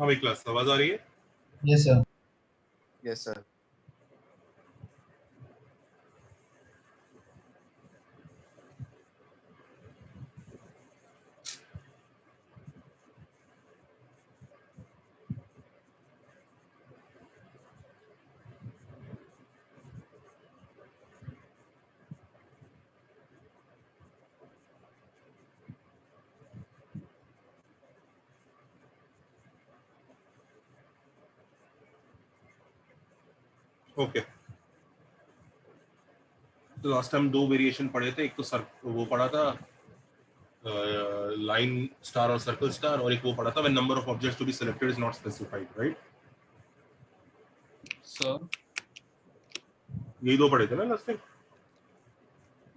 हाँ भाई, क्लास आवाज आ रही है? Yes sir. Yes sir. Okay, तो लास्ट टाइम दो वेरिएशन पढ़े थे, एक तो सर वो पढ़ा था लाइन स्टार और सर्कल स्टार, और एक वो पढ़ा था when number of objects to be selected is not specified, right? Sir यही दो पढ़े थे ना last time?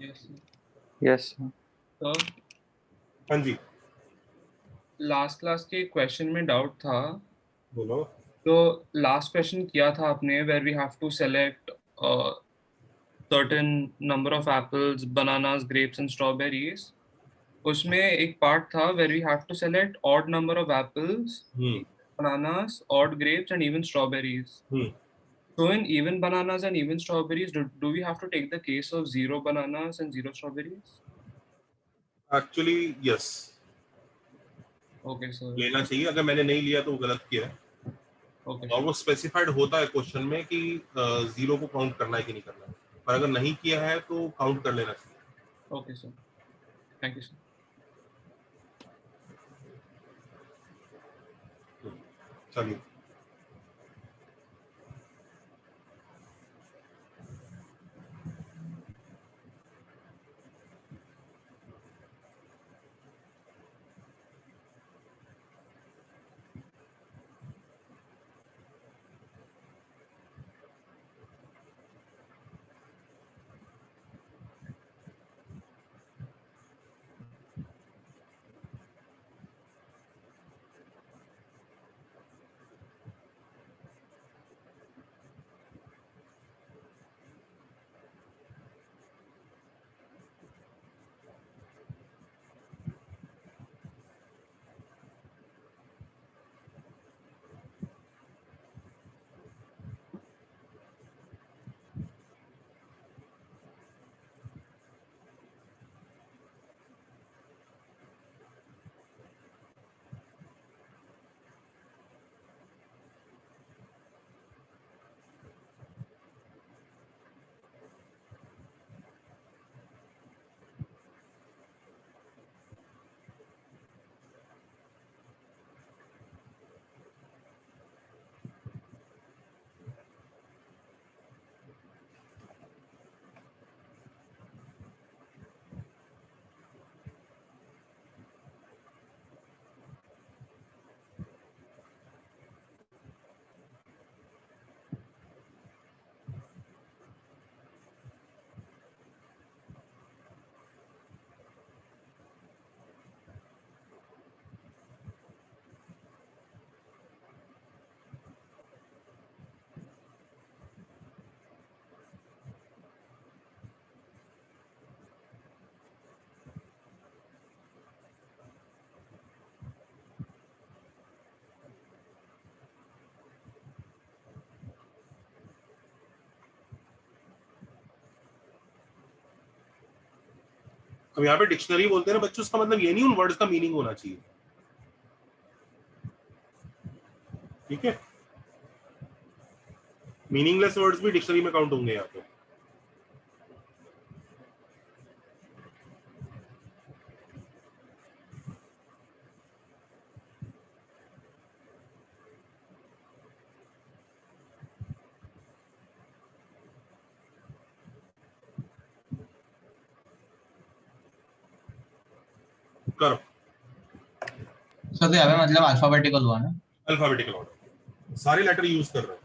Yes yes sir. हाँ जी, लास्ट क्लास के क्वेश्चन में डाउट था। बोलो। तो लास्ट क्वेश्चन किया था आपने where we have to select certain number of apples, bananas, grapes and strawberries. उसमें एक पार्ट था where we have to select odd number of apples, bananas, odd grapes, and even strawberries. So in even bananas and even strawberries, do we have to take the case of 0 bananas and 0 strawberries? Actually yes, Okay, sir. लेना चाहिए। अगर मैंने नहीं लिया तो वो गलत किया है। Okay. और वो स्पेसिफाइड होता है क्वेश्चन में कि जीरो को काउंट करना है कि नहीं करना है, पर अगर नहीं किया है तो काउंट कर लेना चाहिए। Okay, sir. Thank you, sir. चलिए, अब यहाँ पे डिक्शनरी बोलते हैं ना बच्चों, उसका मतलब ये नहीं उन वर्ड्स का मीनिंग होना चाहिए, ठीक है? मीनिंगलेस वर्ड्स भी डिक्शनरी में काउंट होंगे यहाँ पे। करो, सर तो यहाँ पे मतलब अल्फाबेटिकल हुआ ना? अल्फाबेटिकल ऑर्डर, सारे लेटर यूज कर रहे हैं।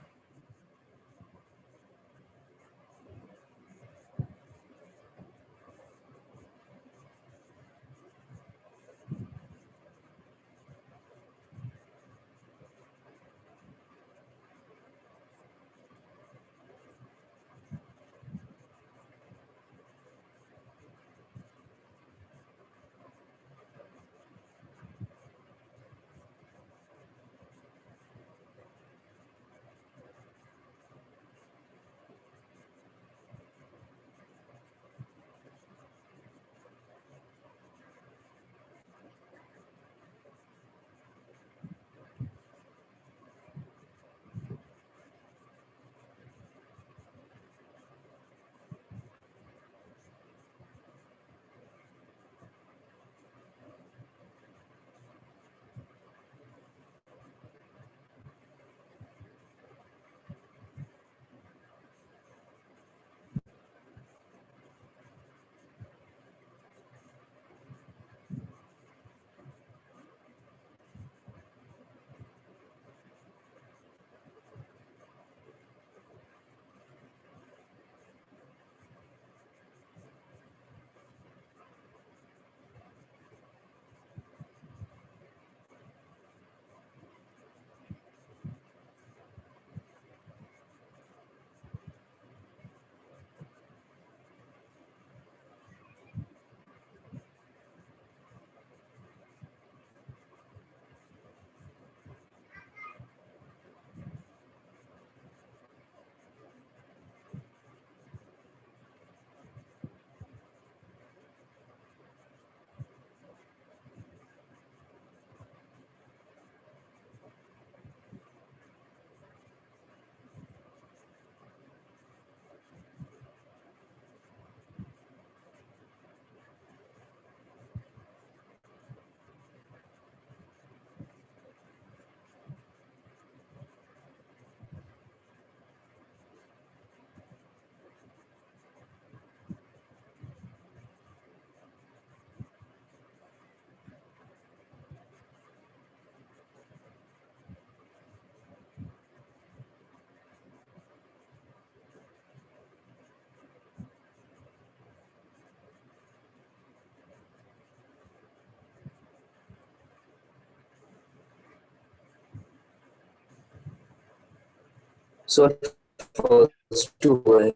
सो फर्स्ट टू है।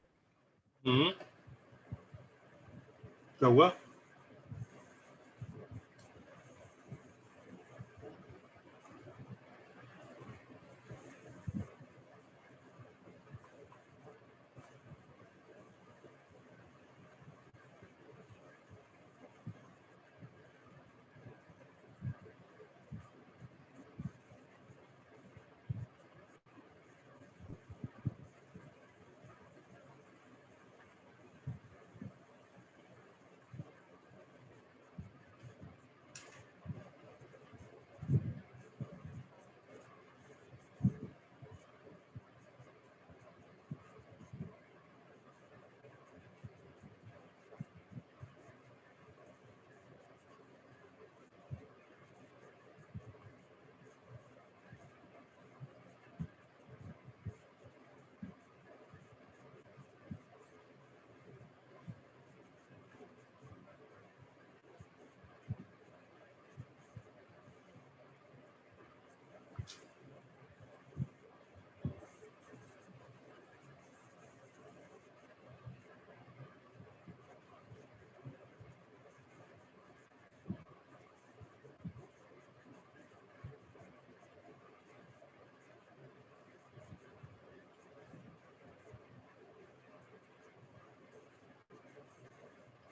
क्या हुआ?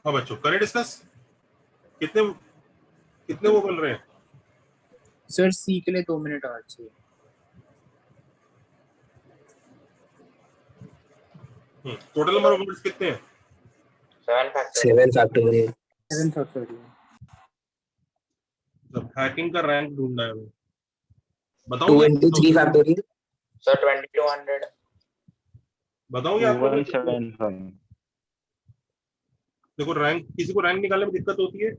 हाँ बच्चों, करें डिस्कस। कितने कितने वो बन रहे हैं? सर सी के लिए 2 मिनट और चाहिए। टोटल नंबर ऑफ वर्ड्स कितने हैं? 7 फैक्टोरियल। 7 फैक्टोरियल। जब हैकिंग का रैंक ढूंढना है हमें, 2 बताऊं into 3 फैक्टोरियल। सर 2200। बताऊं या आपको? 2175। देखो, रैंक, किसी को रैंक निकालने में दिक्कत होती है?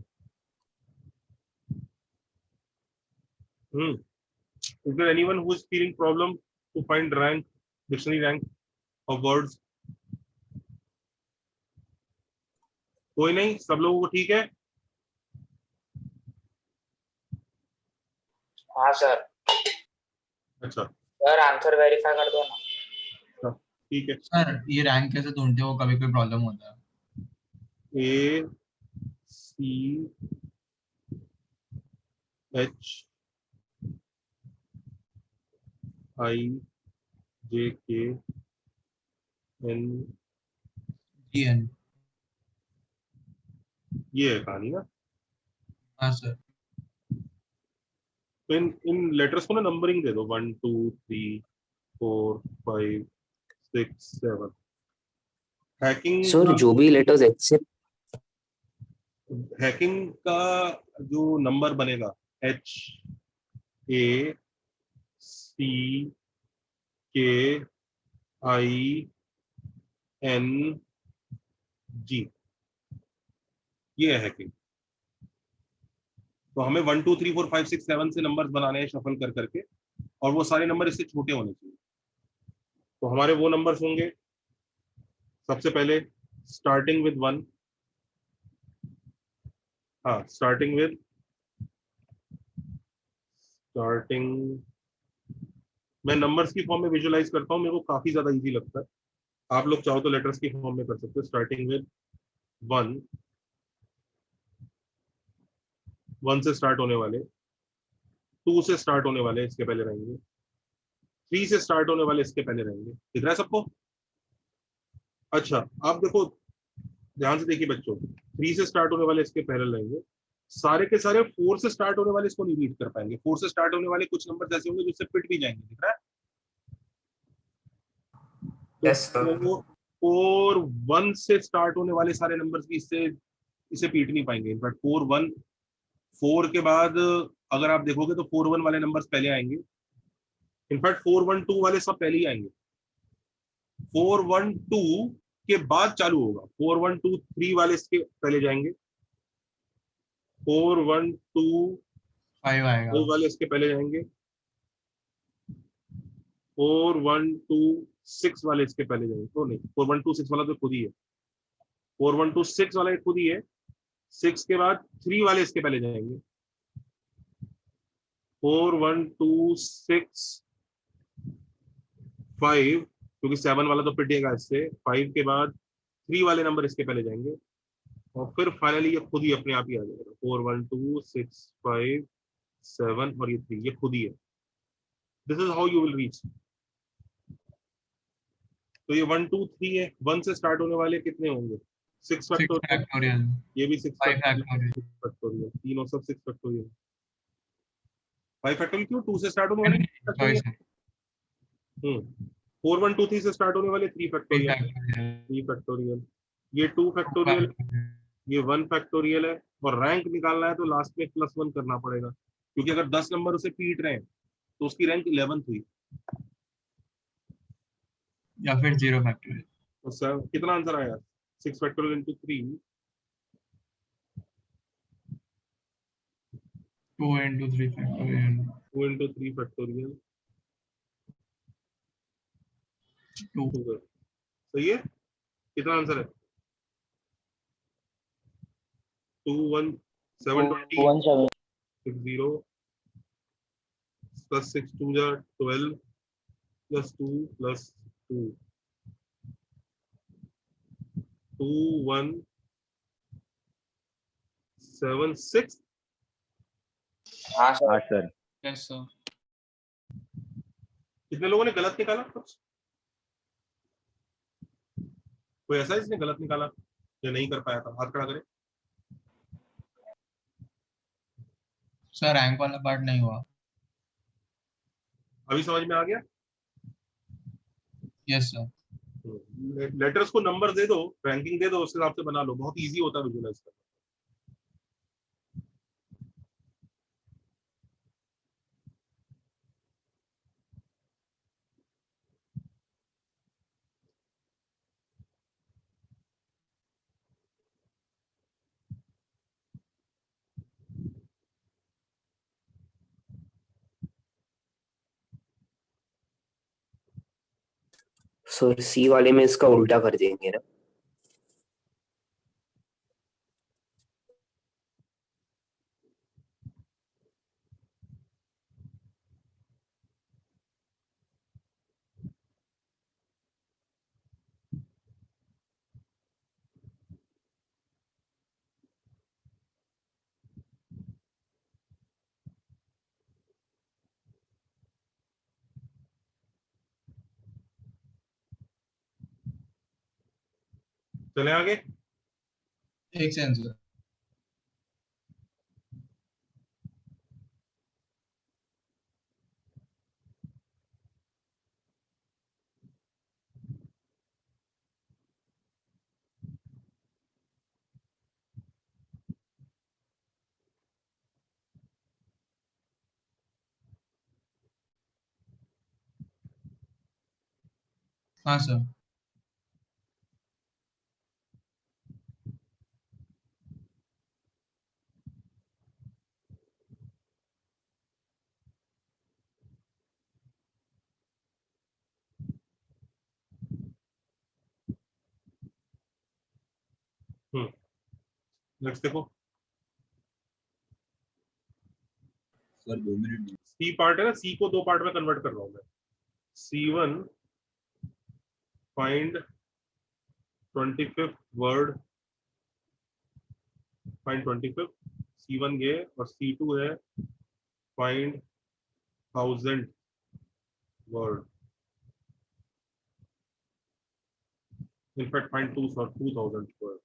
Is there anyone who is feeling problem to find rank, dictionary rank of words? कोई नहीं, सब लोगों को ठीक है? हाँ सर। अच्छा, सर आंसर वेरीफाई कर दो ना। ठीक है। सर ये रैंक कैसे ढूंढते हो, कभी कोई प्रॉब्लम होता है? A C H I J K N, GN। ये है कहानी ना। हाँ सर। तो इन लेटर्स को ना नंबरिंग दे दो, 1 2 3 4 5 6 7। हैकिंग सर जो भी लेटर्स एक्सेप्ट हैकिंग का जो नंबर बनेगा, H A C K I N G, ये है हैकिंग। तो हमें 1 2 3 4 5 6 7 से नंबर्स बनाने हैं शफल कर करके, और वो सारे नंबर इससे छोटे होने चाहिए। तो हमारे वो नंबर्स होंगे, सबसे पहले स्टार्टिंग विद 1। हाँ, स्टार्टिंग मैं नंबर्स की फॉर्म में विजुअलाइज करता हूँ, मेरे को काफी ज्यादा इजी लगता है। आप लोग चाहो तो लेटर्स की फॉर्म में कर सकते हो। स्टार्टिंग विद 1, 1 से स्टार्ट होने वाले, 2 से स्टार्ट होने वाले इसके पहले रहेंगे, 3 से स्टार्ट होने वाले इसके पहले रहेंगे। दिख रहा है सबको? अच्छा, आप देखो, ध्यान से देखिए बच्चों, 3 से स्टार्ट होने वाले इसके पहले रहेंगे। सारे के सारे 4 से स्टार्ट होने वाले इसको नहीं रीड कर पाएंगे। 4 से स्टार्ट होने वाले कुछ नंबर ऐसे होंगे जिससे पिट भी जाएंगे। दिख रहा है? Yes, sir. तो 4 1 से स्टार्ट होने वाले सारे नंबर्स भी इसे पीट नहीं पाएंगे। इनफैक्ट 4 1 4 के बाद अगर आप देखोगे तो 4 1 वाले नंबर्स पहले आएंगे। इनफैक्ट 4 1 2 वाले सब पहले ही आएंगे। 4 1 2 के बाद चालू होगा। 4 1 2 3 वाले इसके पहले जाएंगे। 4 1 2 5 आएगा। वाले इसके पहले जाएंगे। 4 1 2 6 वाले इसके पहले जाएंगे। तो नहीं, 4 1 2 6 वाला तो खुद ही है। 4 1 2 6 वाला खुद ही है। 6 के बाद 3 वाले इसके पहले जाएंगे। 4 1 2 6 5 क्योंकि 7 वाला तो पिटेगा इससे, 5 के बाद 3 वाले नंबर इसके पहले जाएंगे और फिर फाइनली ये खुद ही अपने आप ही आ जाएगा। 4 1 2 6 5 7 और ये 3, ये खुद ही है। This is how you will reach. तो ये 1 2 3 है। 1 से स्टार्ट होने वाले कितने होंगे? 6 6 फैक्टोरियल, फैक्टोरियल ये भी 6 5 फैक्टोरियल, फैक्टोरियल फैक्टोरियल, तीनों सब 6 फैक्टोरियल। 5 फैक्टोरियल क्यों? 2 से स्टार्ट होने वाले सॉरी फैक्टोरियल। सर 4 1 2 3 से स्टार्ट होने वाले 3 3 फैक्टोरियल, फैक्टोरियल 3 फैक्टोरियल, ये 2 2 फैक्टोरियल, फैक्टोरियल ये 1 फैक्टोरियल है। और रैंक निकालना है तो लास्ट में +1 करना पड़ेगा, क्योंकि अगर 10 नंबर उसे पीट रहे हैं तो उसकी रैंक 11th हुई। या फिर 0 फैक्टोरियल। तो सर कितना आंसर आया? 6 factorial into 3, 2 into 3 factorial 2 into 3 factorial 2 2। सही है? कितना आंसर है? 2 1 7 20 1 6 0 plus 6 2 जा 12 plus 2 plus 2 2 1 7 6। हाँ सर। Sir yes sir. कितने लोगों ने गलत निकाला? कुछ कोई ऐसा है जिसने गलत निकाला या नहीं कर पाया था? हाथ खड़ा करे। सर रैंक वाला पार्ट नहीं हुआ। अभी समझ में आ गया? Yes sir. लेटर्स को नंबर दे दो, रैंकिंग दे दो, उस हिसाब से बना लो, बहुत इजी होता है विजुअलाइज करना। सर सी वाले में इसका उल्टा कर देंगे ना? चले आगे। एक सेकंड सर। हाँ सर। नेक्स्ट देखो, सर 2 मिनट। सी पार्ट है ना, सी को 2 पार्ट में कन्वर्ट कर रहा हूं मैं। C1 find 25th word, find 25th। C1 ये और C2 है find 1000 word, in fact find 2000 word.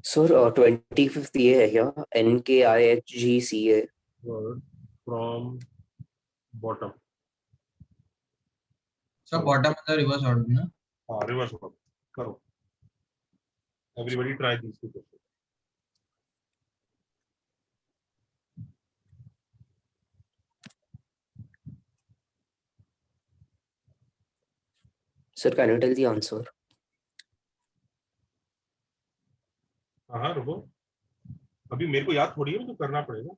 Sir 25th ये है क्या? NKIHGCA। Word from bottom. Sir bottom मतलब रिवर्स ऑर्डर ना? हाँ रिवर्स ऑर्डर करो। Everybody try this to question. Sir can you tell the answer? हाँ रुको, अभी मेरे को याद थोड़ी है, तो करना पड़ेगा।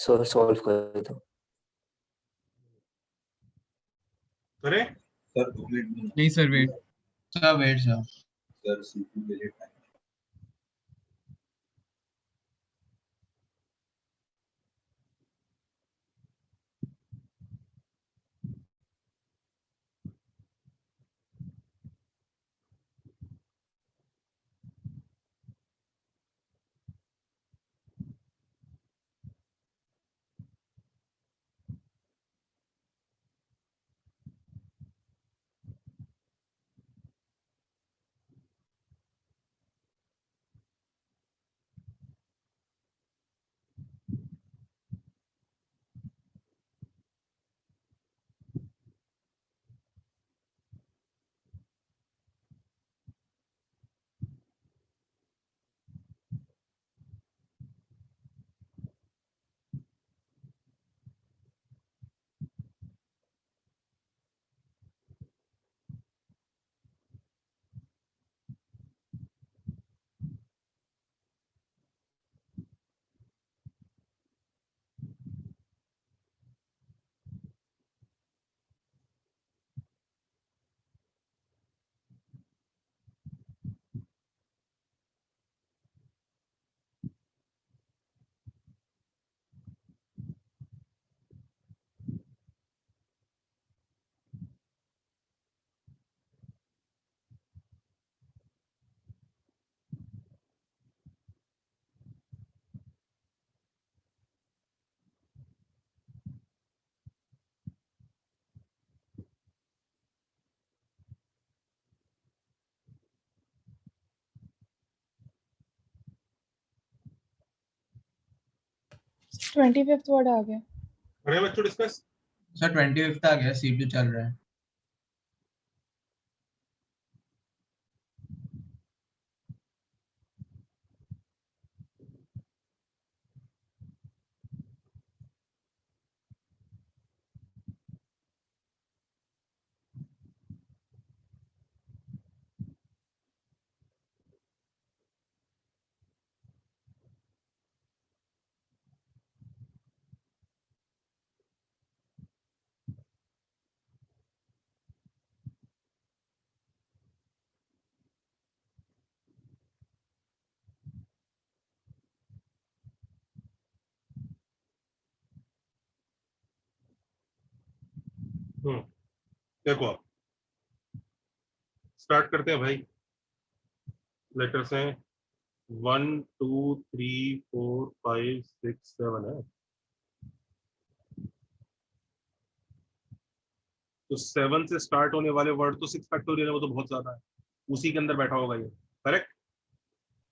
सॉल्व कर दो। करे सर 2 मिनट में नहीं sir wait sir sir CP के लिए टाइम ट्वेंटी फिफ्थ वर्ड आ गया। करे बच्चों डिस्कस। सर 25th आ गया C2 चल रहा है। देखो आप स्टार्ट करते हैं भाई। लेटर्स हैं 1 2 3 4 5 6 7 है। तो 7 से स्टार्ट होने वाले वर्ड तो 6 फैक्टोरियल है, वो तो बहुत ज्यादा है, उसी के अंदर बैठा होगा ये। करेक्ट।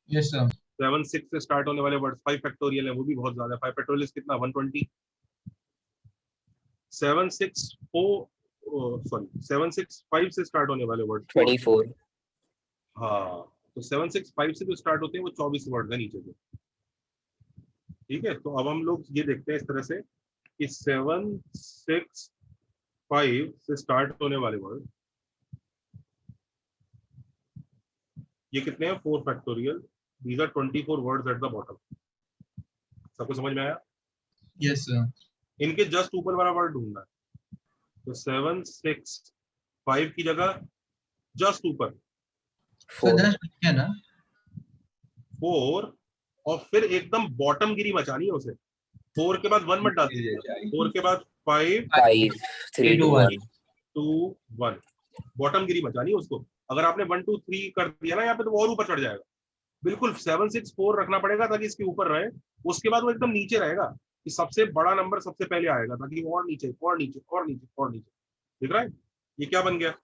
यस सर 7 6 से स्टार्ट होने वाले वर्ड 5 फैक्टोरियल है, वो भी बहुत ज्यादा है। 5 फैक्टोरियल कितना 120। 7 6 4 सॉरी 7 6 5 से स्टार्ट होने वाले वर्ड 24। हाँ, तो 7 6 5 से जो स्टार्ट होते हैं वो 24 वर्ड है नीचे के। ठीक है, तो अब हम लोग ये देखते हैं इस तरह से कि 7 6 5 से स्टार्ट होने वाले वर्ड ये कितने हैं 4 factorial. These are 24 words at the bottom. सबको समझ में आया? यस सर इनके जस्ट ऊपर वाला वर्ड ढूंढना है। तो 7 6 5 की जगह जस्ट ऊपर सर 4। जस्ट है ना 4 और फिर एकदम बॉटम गिरी मचानी है उसे। 4 के बाद 1 मत डाल दीजिएगा। 4 के बाद 5 5 3 2 1। 2 1 बॉटम गिरी मचानी है उसको। अगर आपने 1 2 3 कर दिया ना यहाँ पे तो वो और ऊपर चढ़ जाएगा। बिल्कुल 7 6 4 रखना पड़ेगा ताकि इसके ऊपर रहे। उसके बाद वो एकदम नीचे रहेगा कि सबसे बड़ा नंबर सबसे पहले आएगा ताकि वो और नीचे और नीचे और नीचे और नीचे। दिख रहा है ये क्या बन गया?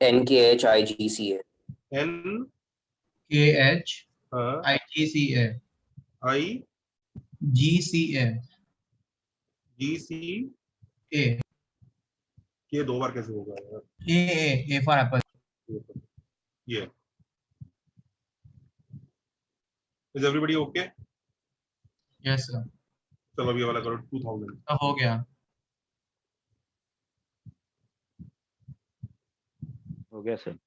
NKHIGCA। N KHIGCA I GCA GC A के 2 बार कैसे होगा यार? A for apple। ये is everybody okay? Yes sir चलो अभी ये वाला करो 2000। हो गया हो गया सर।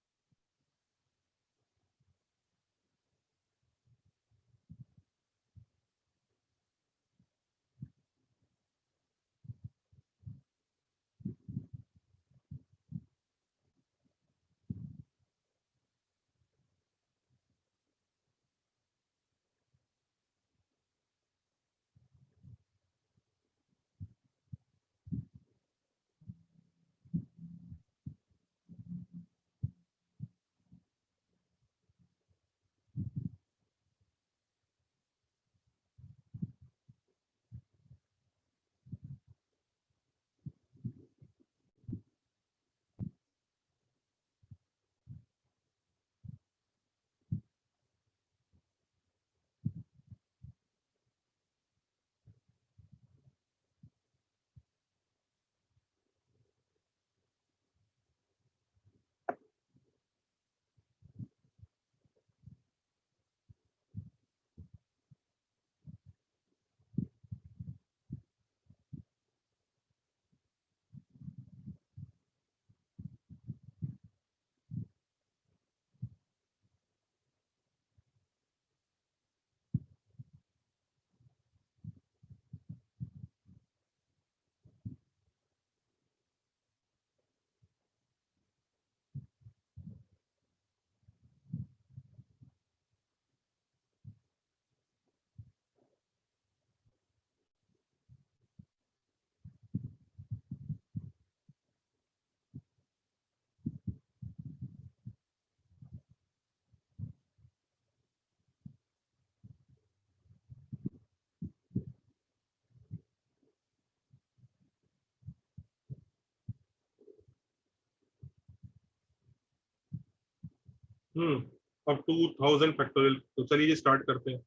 अब 2000 फैक्टोरियल। तो चलिए जी स्टार्ट करते हैं।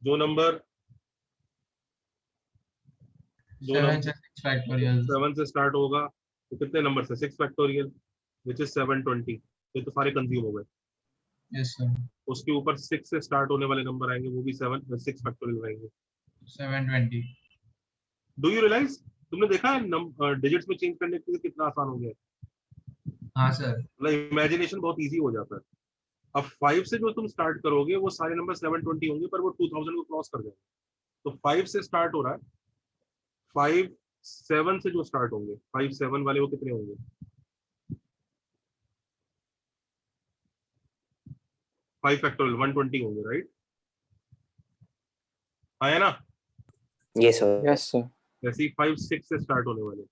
जो नंबर 7 से 6 फैक्टोरियल। 7 से स्टार्ट होगा तो कितने नंबर से 6 फैक्टोरियल विच इज 720। ये तो सारे कंज्यूम हो गए। Yes sir. उसके ऊपर 6 से स्टार्ट होने वाले नंबर आएंगे, वो भी 6 फैक्टोरियल आएंगे। 720। डू यू रियलाइज, तुमने देखा है डिजिट्स में चेंज करने के लिए कितना आसान हो गया। हाँ सर। मतलब इमेजिनेशन बहुत इजी हो जाता है। अब 5 से जो तुम स्टार्ट करोगे वो सारे नंबर 720 होंगे, पर वो 2000 को क्रॉस कर जाएंगे। तो 5 से स्टार्ट हो रहा है, 5 7 से जो स्टार्ट होंगे, 5 7 वाले वो कितने होंगे? 5 फैक्टोरियल 120 होंगे, राइट? आया ना? Yes, sir. Yes sir. जैसे ही 5 6 से स्टार्ट होने वाले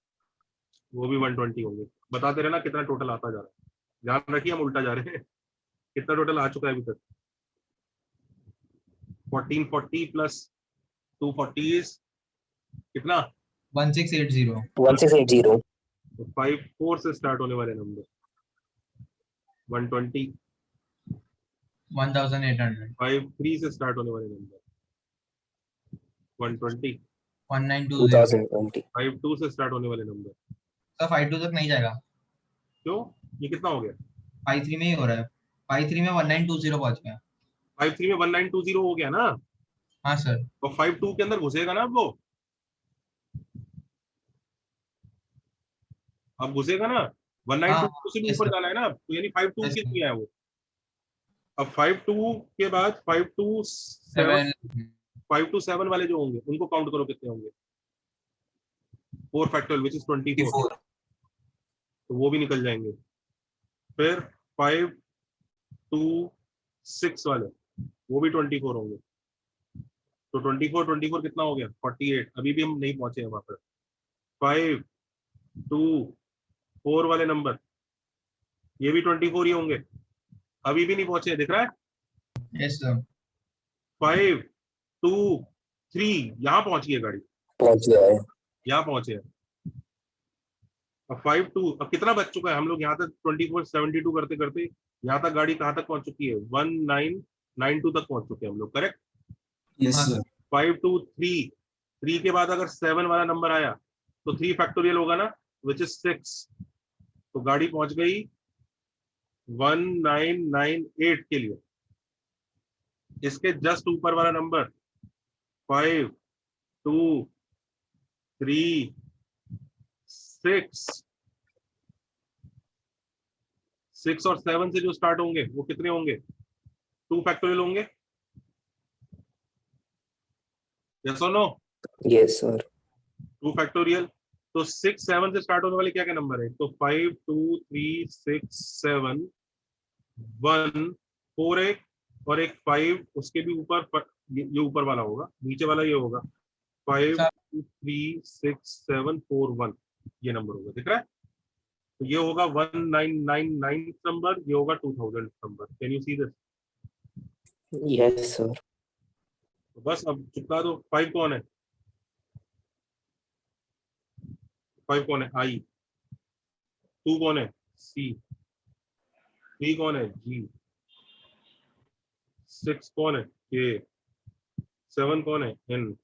वो भी 120 होंगे। बताते रहना कितना टोटल आता जा रहा है। ध्यान रखिए हम उल्टा जा रहे हैं। कितना टोटल आ चुका है अभी तक? 1440 प्लस 240 इज कितना? 1680। 1680. तो 5 4 से स्टार्ट होने वाले नंबर 120। 1800। 5 3 से स्टार्ट होने वाले नंबर 120। 1920। 2020. 5 2 से स्टार्ट होने वाले नंबर सर 52 तक नहीं जाएगा। क्यों? ये कितना हो गया? 53 में ही हो रहा है। 53 में 1920 पहुंच गया। 5 3 में 1920 हो गया ना? हाँ सर। और 5 2 के अंदर घुसेगा ना अब घुसेगा ना। हाँ 192 से भी यस ऊपर सर। जाना है ना, तो यानी 5 2 यस के सर। लिए है वो। अब 5 2 के बाद 5 2 7 7। 5 2 7 वाले जो होंगे उनको काउंट करो कितने होंगे। 4 फैक्टोरियल विच इज 24, 24। तो वो भी निकल जाएंगे। फिर 5 2 6 वाले वो भी 24 होंगे। तो 24 कितना हो गया? 48। अभी भी हम नहीं पहुंचे हैं वहां पर। 5 2 4 वाले नंबर ये भी 24 ही होंगे। अभी भी नहीं पहुंचे, दिख रहा है? Yes sir. 5 2 3 यहाँ पहुंच गई है गाड़ी, पहुंच गया है। यहाँ पहुंचे हैं। अब 5 2 अब कितना बच चुका है? हम लोग यहाँ तक 24 72 करते करते यहाँ तक गाड़ी कहाँ तक पहुंच चुकी है? 1992 तक पहुंच चुके हैं हम लोग, करेक्ट? यस हाँ सर। सर। 5 2 3 3 के बाद अगर 7 वाला नंबर आया तो 3 फैक्टोरियल होगा ना, विच इज 6। तो गाड़ी पहुंच गई 1998 के लिए। इसके जस्ट ऊपर वाला नंबर 5 2 3 6 6 और 7 से जो स्टार्ट होंगे वो कितने होंगे? 2 फैक्टोरियल होंगे। यस और नो? Yes, sir. 2 फैक्टोरियल। तो 6 7 से स्टार्ट होने वाले क्या क्या नंबर है? तो 5 2 3 6 7 1 4 एक और एक 5 उसके भी ऊपर ये ऊपर वाला होगा, नीचे वाला ये होगा 5 सर 2 3 6 7 4 1। ये नंबर होगा, दिख रहा है? तो ये होगा 1999 नंबर, ये होगा 2000 number. Can you see this? Yes, sir. तो बस अब चुका दो। 5 कौन है? 5 कौन है? आई। 2 कौन है? सी। 3 कौन है? जी। 6 कौन है? के। 7 कौन है? एन।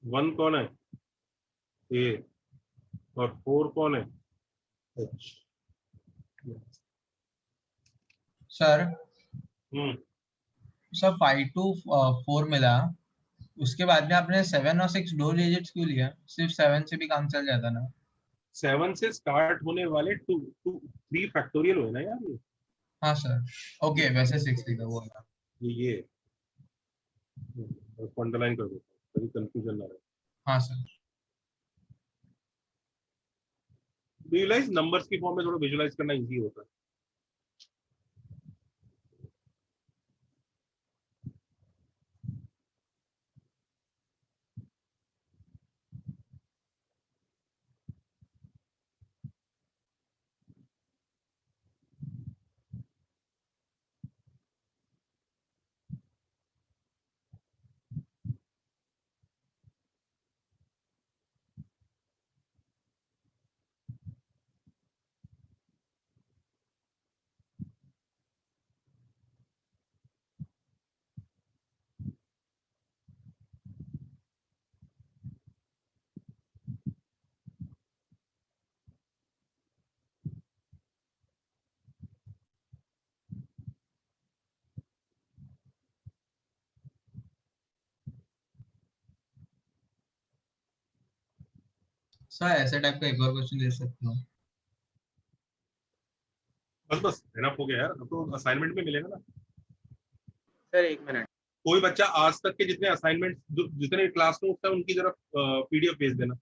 1 कौन है? ए। और 4 कौन है? H. Sir hmm sir 5 to 4 मिला। उसके बाद में आपने 7 और 6 दो डिजिट्स क्यों लिया? सिर्फ 7 से भी काम चल जाता ना। 7 से स्टार्ट होने वाले 2 2 3 फैक्टोरियल हुए ना यार ये। हाँ सर। ओके वैसे 6 लिखा वो वाला। ये अंडरलाइन कर दो ताकि कंफ्यूजन ना रहे। हाँ सर। विजुलाइज नंबर्स की फॉर्म में थोड़ा विजुलाइज करना इजी होता है। सर ऐसे टाइप का एक और क्वेश्चन दे सकते हो? बस बस एनफ हो गया यार, अब तो असाइनमेंट में मिलेगा ना। Sir 1 minute. कोई बच्चा आज तक के जितने असाइनमेंट, जितने क्लास नोट्स है उनकी जरा पीडीएफ भेज देना।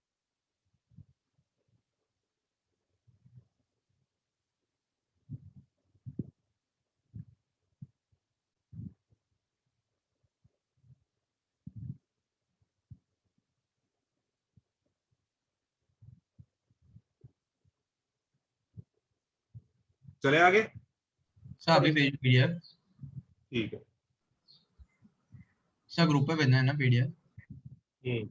चले आगे। सर अभी भेज पीडीएफ। ठीक है। सर ग्रुप पे भेजना है ना पीडीएफ? हम्म।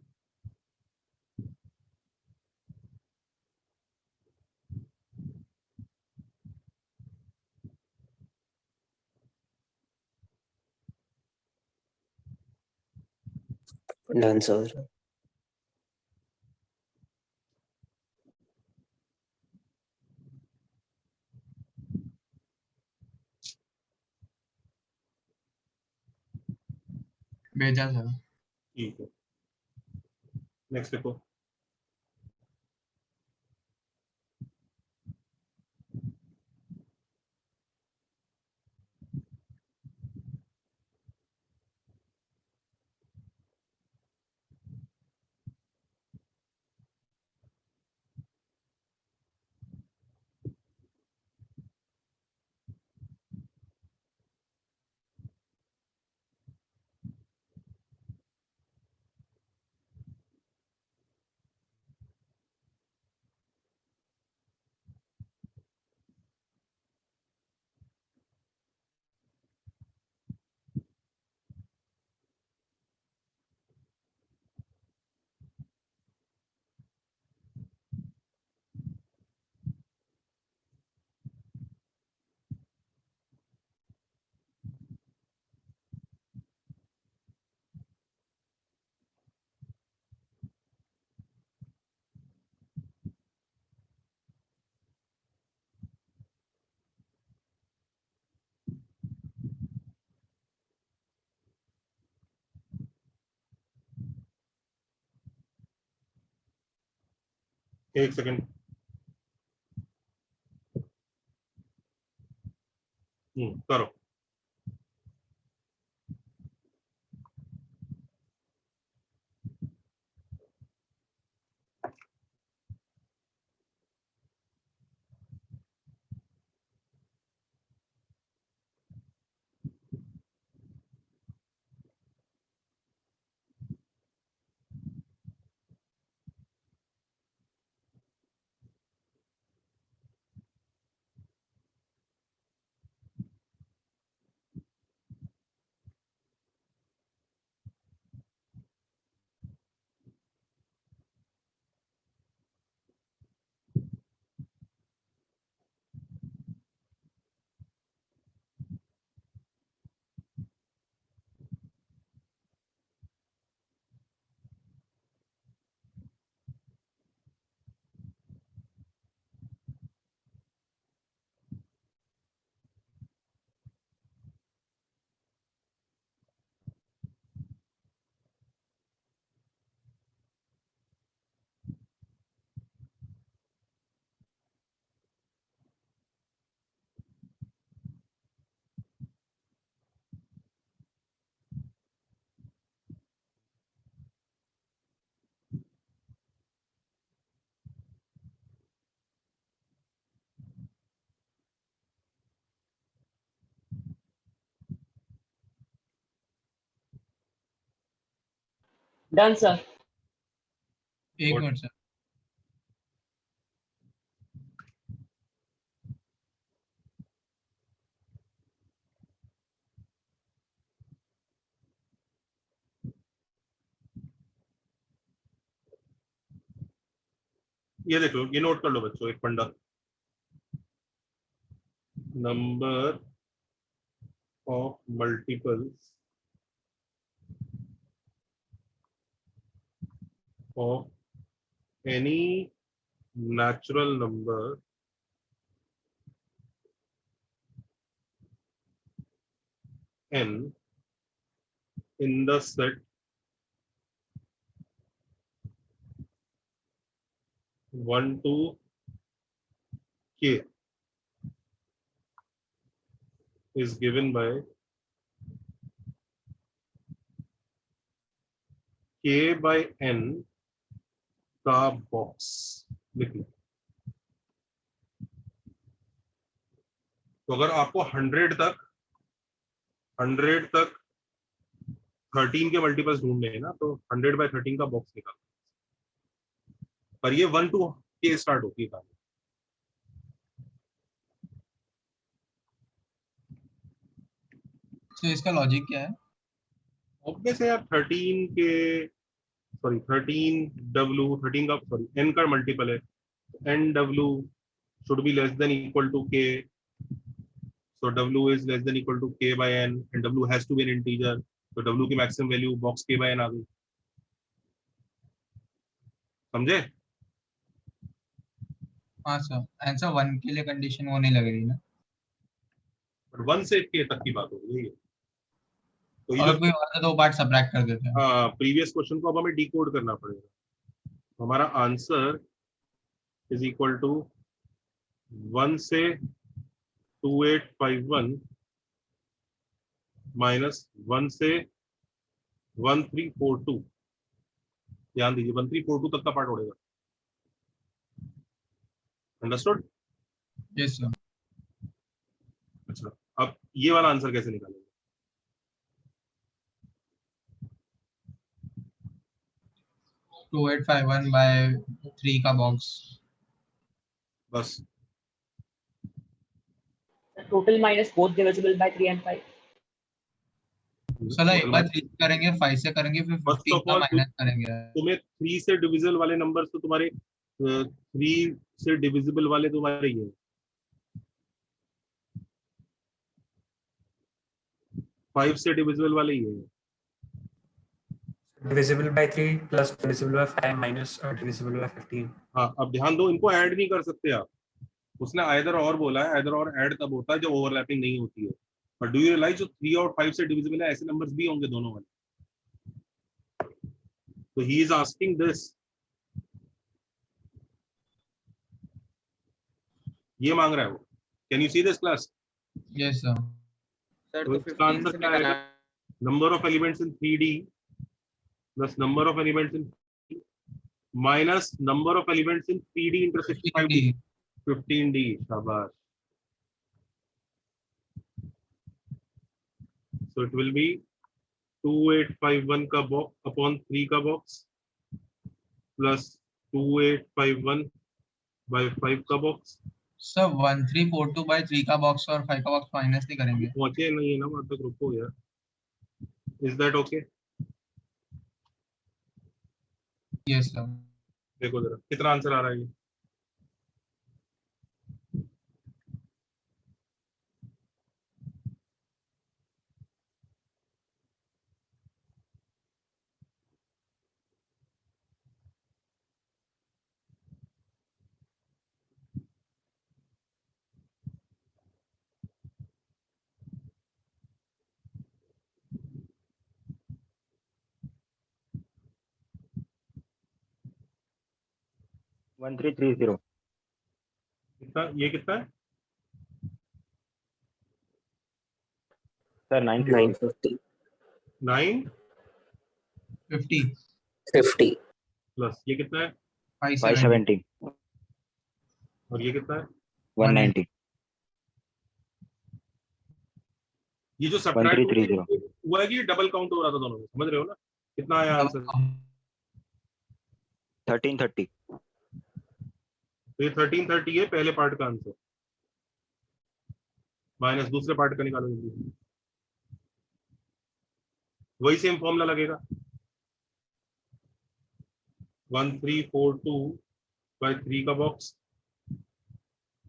Done, sir. भेजा सर। ठीक है, नेक्स्ट देखो। एक सेकंड। करो। Done sir. एक Good. Minute sir. ये देख लो, ये नोट कर लो बच्चों, एक फंडा। Number of multiples of any natural number n in the set 1 to k is given by k by n का बॉक्स लिख लो। तो अगर आपको 100 तक 13 के मल्टीपल्स ढूंढने हैं ना, तो 100 by 13 का बॉक्स निकालो। पर ये 1 to k स्टार्ट होती है कहानी। तो इसका लॉजिक क्या है? ऑब्वियस है यार, 13 के सॉरी 13 w 13 का सॉरी n का मल्टीपल है, n w should be less than equal to k, so w is less than equal to k by n and w has to be an integer, तो w की maximum value box k by n आ गई। समझे? हाँ sir, answer 1 के लिए condition वो नहीं लग रही ना। बट 1 से k तक की बात हो रही है। तो ये और जो कोई और दो पार्ट सबट्रैक्ट कर देते हैं। हाँ, प्रीवियस क्वेश्चन को अब हमें डिकोड करना पड़ेगा। हमारा आंसर इज इक्वल टू 1 से 2851 माइनस 1 से 1342। ध्यान दीजिए 1342 तक का पार्ट उड़ेगा। अंडरस्टूड? Yes sir. अच्छा, अब ये वाला आंसर कैसे निकालेंगे? टू 2851 बाय 3 का बॉक्स। बस Total minus both divisible by 3 and 5. चलो एक बार 3 करेंगे, 5 से करेंगे, फिर फर्स्ट 15 ऑफ का ऑल माइनस करेंगे। तुम्हें 3 से डिविजिबल वाले नंबर्स तो तुम्हारे 3 से डिविजिबल वाले तुम्हारे ही है। 5 से डिविजिबल वाले ही है। divisible by 3 plus divisible by 5 minus divisible by 15। हाँ, अब ध्यान दो, इनको ऐड नहीं कर सकते आप। उसने आइदर और बोला है, आइदर और ऐड तब होता है जब ओवरलैपिंग नहीं होती है। बट डू यू रियलाइज जो 3 और 5 से डिविजिबल है ऐसे नंबर्स भी होंगे दोनों वाले। तो ही इज आस्किंग दिस, ये मांग रहा है वो। Can you see this class? Yes sir. Sir तो तो इसका 15 आंसर से क्या निकालना आएगा? Number of elements in 3D plus number of elements in minus number of elements in 3D intersection 5D 15D। शाबाश। सो इट विल बी 2851 का box upon 3 का बॉक्स प्लस 2851 बाय 5 का बॉक्स। सर 1342 बाय 3 का box और 5 का box minus नहीं करेंगे? पहुंचे नहीं है ना वहां तक, रुको यार। Is that okay? Yes sir. देखो जरा कितना आंसर आ रहा है ये। कितना ये कितना है? सर 950 50 50 प्लस ये कितना है? 570 और ये कितना है? 190 ये जो सब्ट्रैक्ट 1330 हुआ है कि डबल काउंट हो रहा था दोनों में, समझ रहे हो ना? कितना आया आंसर? 1330 तो ये 1330 है पहले पार्ट का आंसर, माइनस दूसरे पार्ट का निकालो जल्दी। वही सेम फॉर्मूला लगेगा 1342 बाय 3 का बॉक्स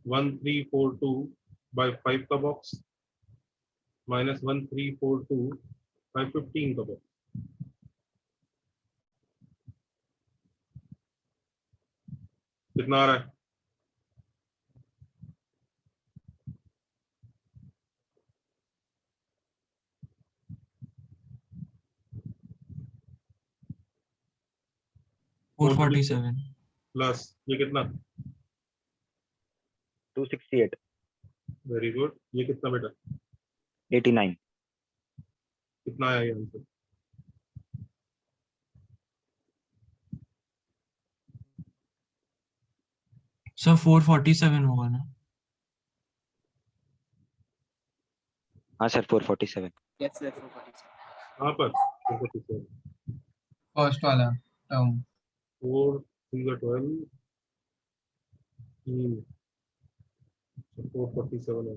1342 बाय 5 का बॉक्स माइनस 1342 बाय 15 का बॉक्स। कितना आ रहा है? $447। प्लस ये कितना? 268, वेरी गुड। ये कितना बेटा? 89, कितना आया ये आंसर? सर 447 होगा ना? हाँ सर 447। Yes, sir. 447. कहाँ पर? 447। फर्स्ट वाला टर्म। 4 3 12 447 है।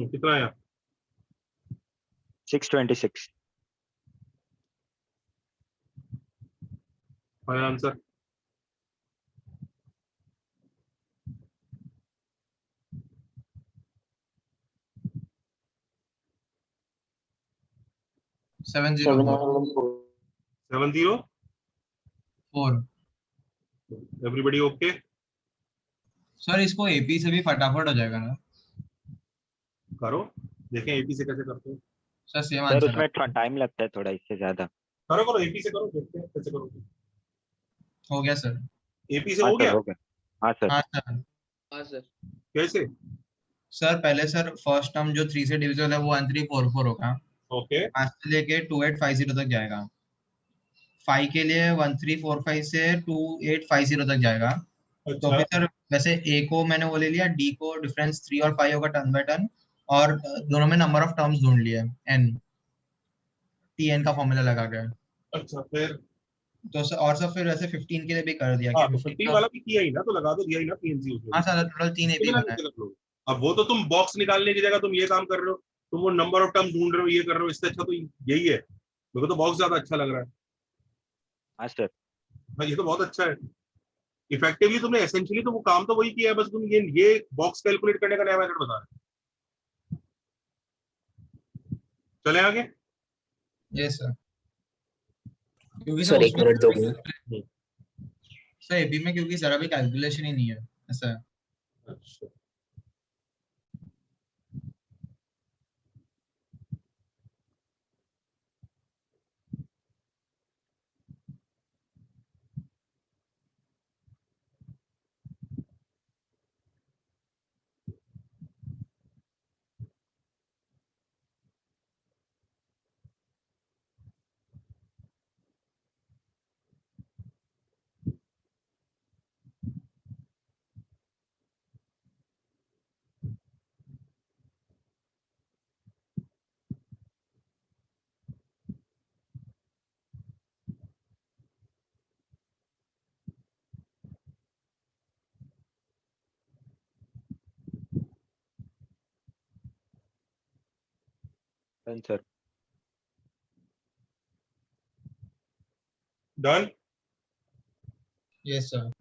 कितना आया? 626, आया answer? Seven zero 70। Four. Everybody okay? Sir इसको एपी से भी फटाफट हो जाएगा ना? करो, देखें एपी से कैसे करते हो। सर सेम सर आंसर उसमें टाइम लगता है थोड़ा इससे ज्यादा। करो करो, एपी से करो, देखते हैं कैसे करोगे। हो गया सर। एपी से हाँ हो सर गया? हो गया। हाँ सर। हाँ सर। हाँ सर। कैसे? सर पहले सर फर्स्ट टर्म जो 3 से डिविजिबल है वो 1344 होगा। ओके 5 से लेके 2850 तक जाएगा। 5 के लिए 1345 से 2850 तक जाएगा। तो अच्छा फिर सर वैसे ए को मैंने वो ले लिया, डी को डिफरेंस 3 और 5 होगा टर्न बाय टर्न, और दोनों में नंबर ऑफ टर्म्स ढूंढ लिए एन, टी एन का फॉर्मूला लगा के। अच्छा फिर? तो सर और सर फिर वैसे 15 के लिए भी कर दिया हाँ कि तो 15 50 का। वाला भी किया ही ना, तो लगा दो, दिया ही ना पीएनसी उसमें हाँ भी। सर टोटल 3 इसके एपी बिना बना है। कैसे कर लो? अब वो तो तुम बॉक्स निकालने की जगह तुम ये काम कर रहे हो, तुम वो नंबर ऑफ टर्म ढूंढ रहे हो, ये कर रहे हो, इससे अच्छा तो यही है। मेरे को तो बॉक्स ज्यादा अच्छा लग रहा है। हाँ सर। हाँ ये तो बहुत अच्छा है। इफेक्टिवली तुमने एसेंशियली तो वो काम तो वही किया है, बस तुम ये बॉक्स कैलकुलेट करने का नया मेथड बता रहे हो। चले आगे। Yes sir. क्योंकि सर सर एक उसमें मिनट दोगे? सर एपी में क्योंकि जरा भी कैलकुलेशन ही नहीं है ऐसा है। अच्छा done sir. Done. Yes sir.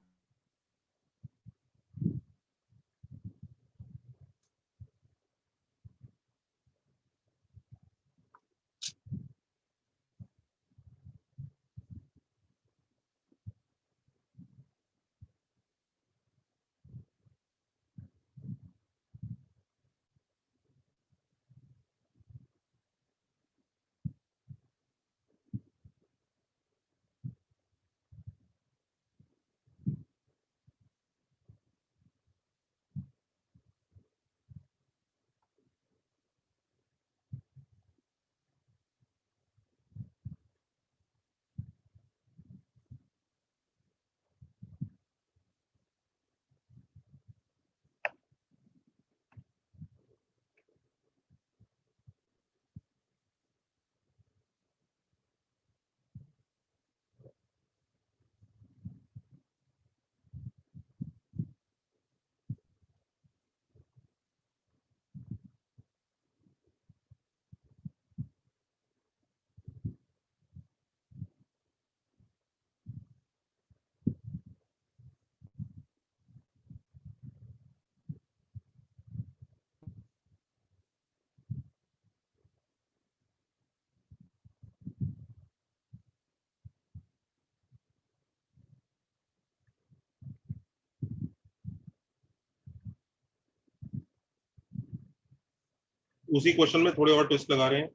उसी क्वेश्चन में थोड़े और ट्विस्ट लगा रहे हैं।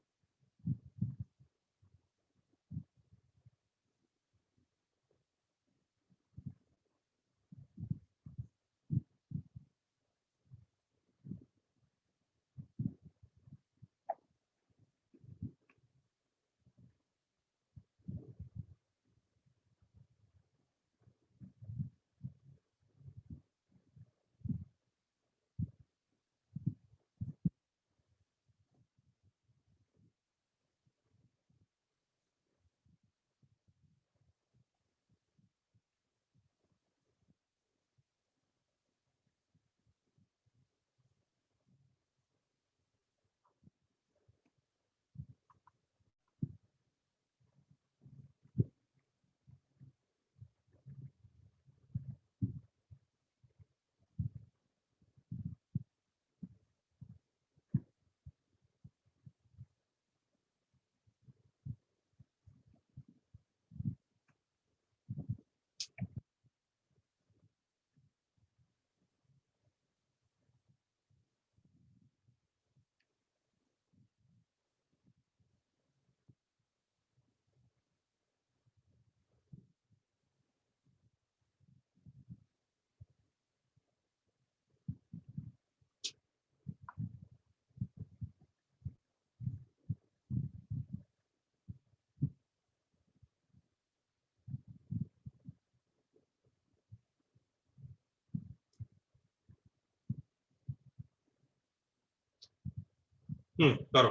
करो।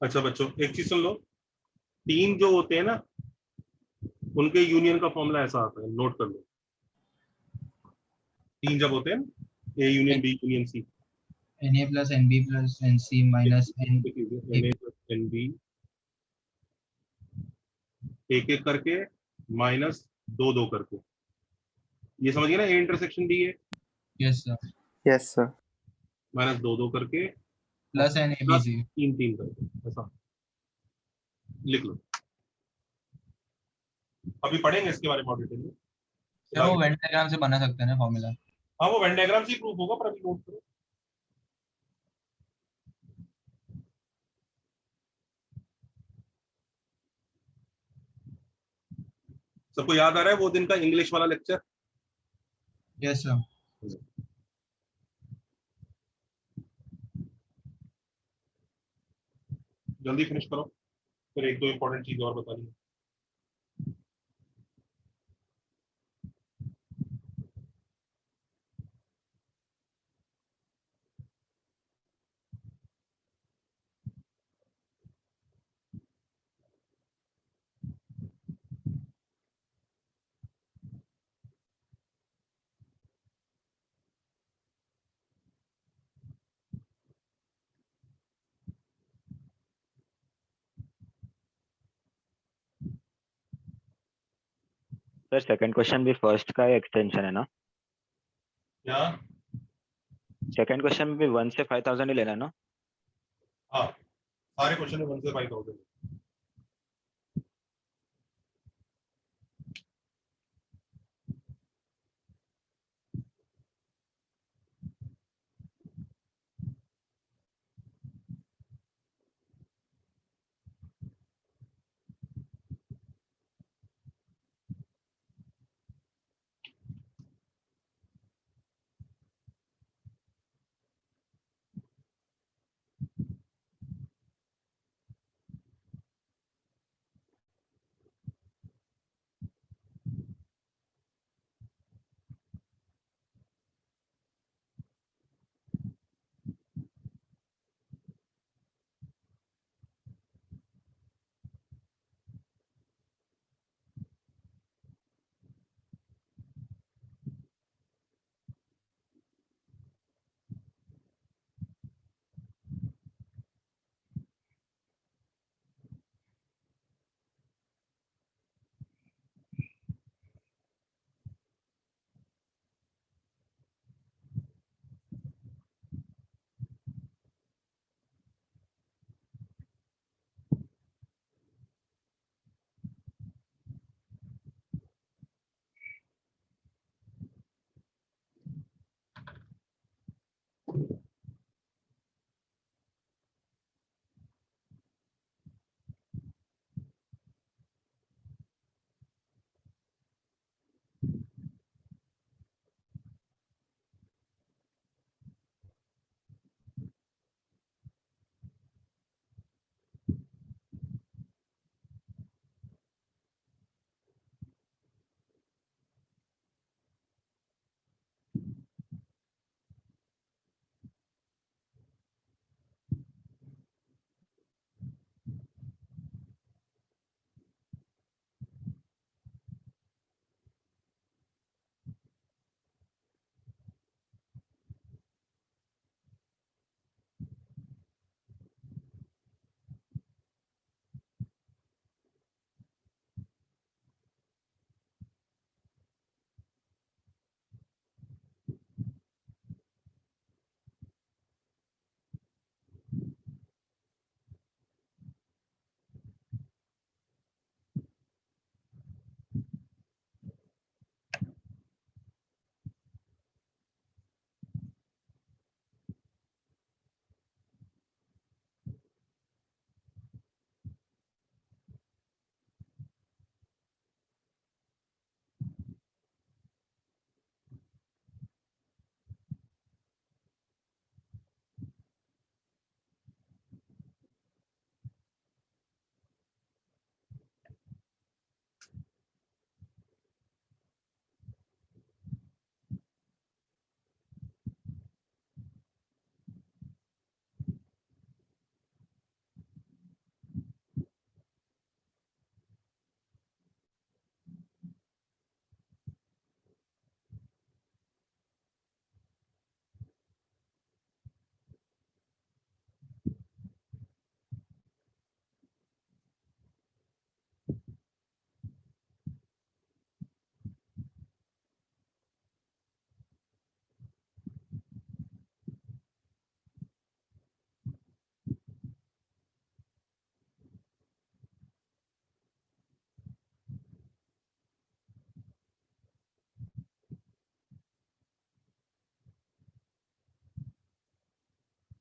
अच्छा बच्चों एक चीज सुन लो, तीन जो होते हैं ना उनके यूनियन का फॉर्मूला ऐसा आता है, नोट कर लो। तीन जब होते हैं ना, A union B union C, Na plus NB plus NC minus N N A plus N B एक एक करके माइनस दो दो करके, ये समझिए ना, ए इंटरसेक्शन बी है yes sir Yes, sir. Minus दो दो करके plus प्लस NABC तीन तीन करके, ऐसा लिख लो। अभी पढ़ेंगे इसके बारे में और डिटेल में। सर वो वेन डायग्राम से बना सकते हैं ना फॉर्मूला। हाँ वो वेन डायग्राम से प्रूफ होगा, पर अभी नोट करो। सबको याद आ रहा है वो दिन का इंग्लिश वाला लेक्चर? यस सर जल्दी फिनिश करो, फिर एक दो इंपॉर्टेंट चीज और बता दी। सर सेकंड क्वेश्चन भी फर्स्ट का एक्सटेंशन है ना? क्या? सेकंड क्वेश्चन में भी 1 से 5000 ही लेना है ना? हाँ सारे क्वेश्चन में 1 से 5000।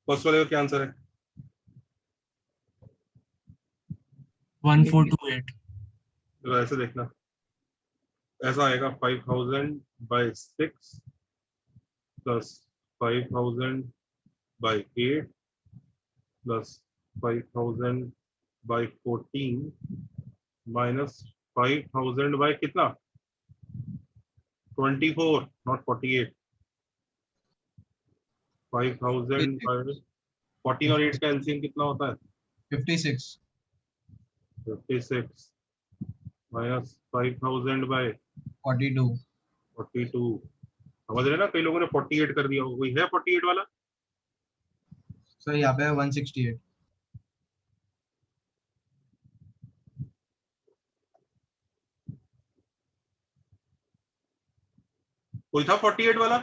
फर्स्ट वाले का क्या आंसर है? 1428 तो ऐसे देखना, ऐसा आएगा 5000 by 6 plus 5000 by 8 plus 5000 by 14 minus 5000 by कितना? 24, नॉट 48। 5000 बाई 14 और 8 का एलसीएम कितना होता है? 56 56 माइनस 5000 बाई 42 42। समझ रहे ना, कई लोगों ने 48 कर दिया होगा, कोई है 48 वाला? सर यहाँ पे 168 कोई था 48 वाला?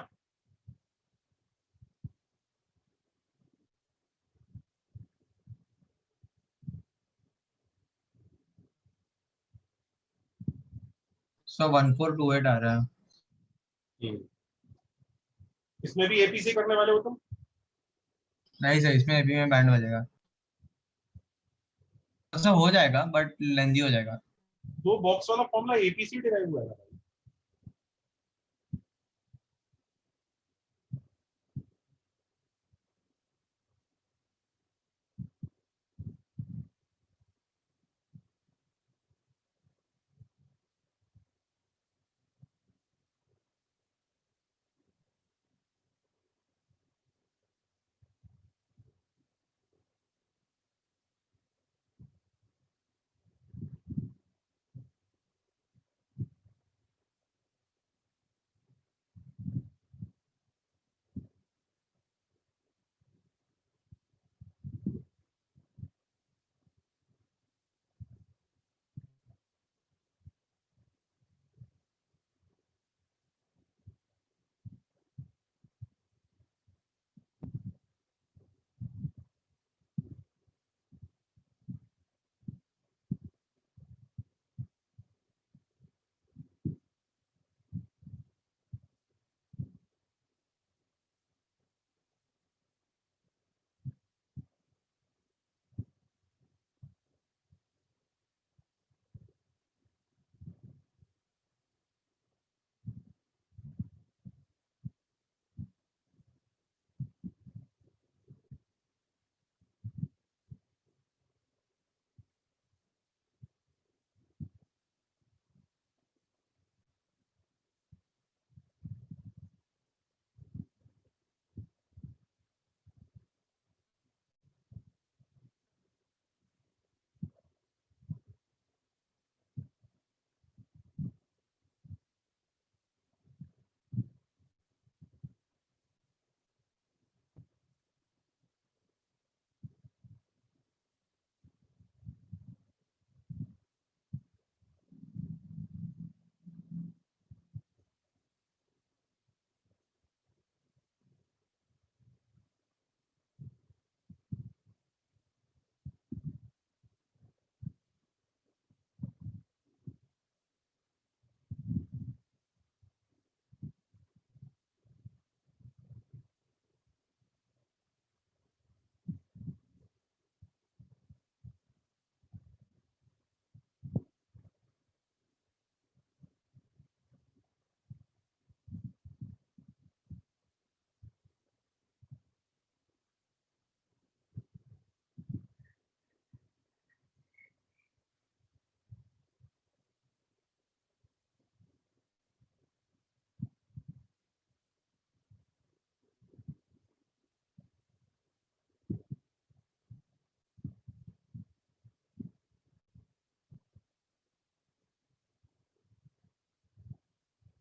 सर 1428 आ रहा है। इसमें भी एपीसी करने वाले हो तुम? नहीं सर, इसमें अभी में बैंड बजेगा। सर हो जाएगा बट लेंदी हो जाएगा। दो बॉक्स वाला फॉर्मूला एपीसी डिराइव हुआ है।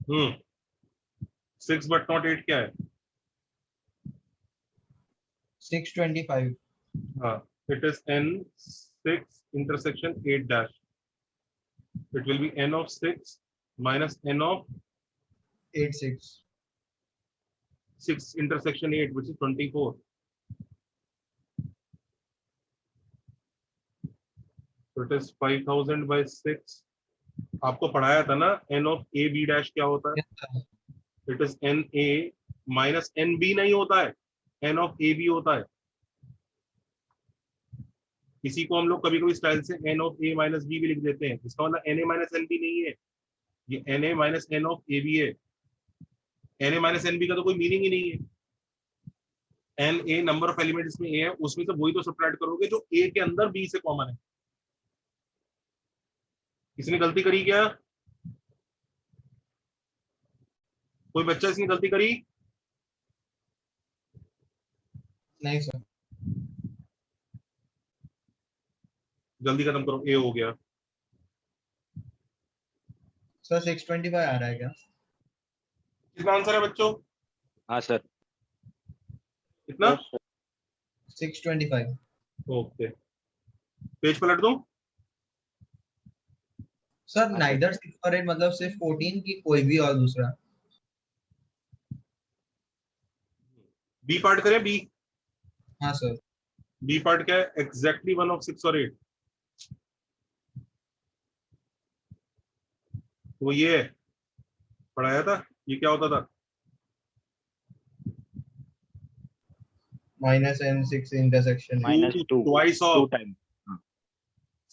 हम्म 6 बट नॉट 8 क्या है? 625 हाँ, it is n6 intersection 8 dash. It will be n of 6 minus n of 86 6 intersection 8, which is 24. So it is 5000 by 6. आपको पढ़ाया था ना n of a b dash क्या होता है? It is n a minus n b नहीं होता है, n of a b होता है। किसी को हम लोग कभी कभी स्टाइल से n of A minus B भी लिख देते हैं, इसका मतलब n A minus n B नहीं है, ये n A minus n of A B है। N A minus n B का तो कोई मीनिंग ही नहीं है। N A number of element इसमें ए है, उसमें से वही तो सब्ट्रैक्ट करोगे जो ए के अंदर बी से कॉमन है। इसने गलती करी क्या? कोई बच्चा इसने गलती करी? नहीं सर। जल्दी खत्म करो, ए हो गया। सर 625 आ रहा है क्या? कितना आंसर है बच्चों? हाँ सर। कितना? 625। ओके, पेज पलट दूं? सर नाइदर 6 और 8 मतलब सिर्फ 14 की कोई भी और दूसरा? बी पार्ट करें? बी हाँ सर। बी पार्ट क्या है? एग्जैक्टली 1 ऑफ 6 और 8। तो ये पढ़ाया था, ये क्या होता था? -n6 intersection -2 twice 2 of time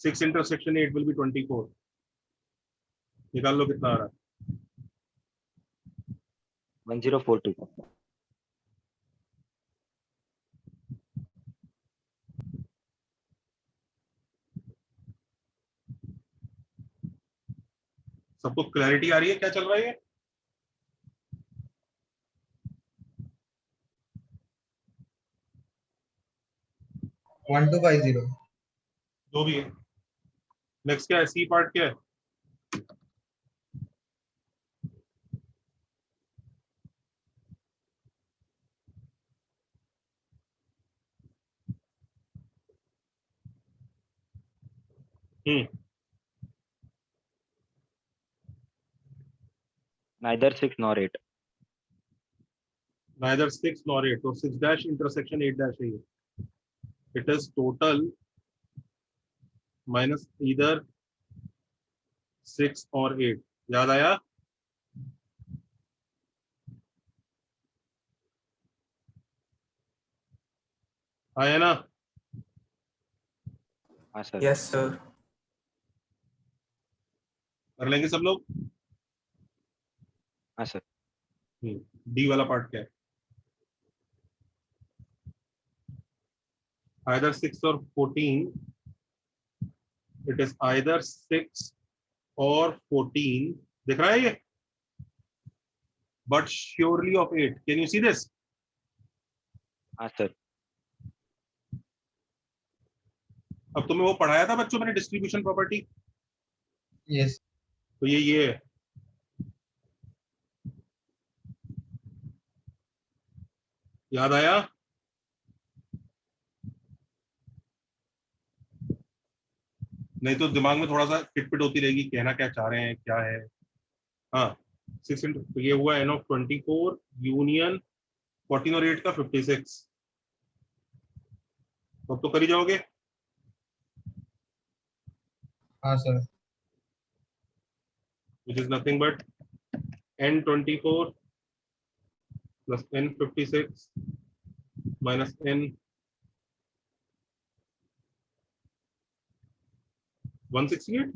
6 intersection 8 will be 24। निकाल लो कितना आ रहा है। 1042। सबको क्लैरिटी आ रही है क्या चल रहा है ये? One two 50। जो भी है। नेक्स्ट क्या है? सी पार्ट क्या है? neither 6 nor 8। neither 6 nor 8, तो 6 dash intersection 8 dash है ये। It is total minus either 6 or 8। याद आया? आया ना? हाँ सर। Yes sir. कर लेंगे सब लोग? हाँ सर। डी वाला पार्ट क्या है? either 6 or 14, it is either 6 or 14, दिख रहा है ये? but surely of 8, can you see this? हाँ सर। अब तुम्हें वो पढ़ाया था बच्चों मैंने, डिस्ट्रीब्यूशन प्रॉपर्टी। यस। तो ये है। याद आया? नहीं तो दिमाग में थोड़ा सा किटपिट होती रहेगी, कहना क्या चाह रहे हैं, क्या है। हाँ, 6 तो ये हुआ एन ऑफ 24 यूनियन 14 और 8 का 56। अब तो कर ही जाओगे। हाँ sir. which is nothing but n24 plus n56 minus n 168।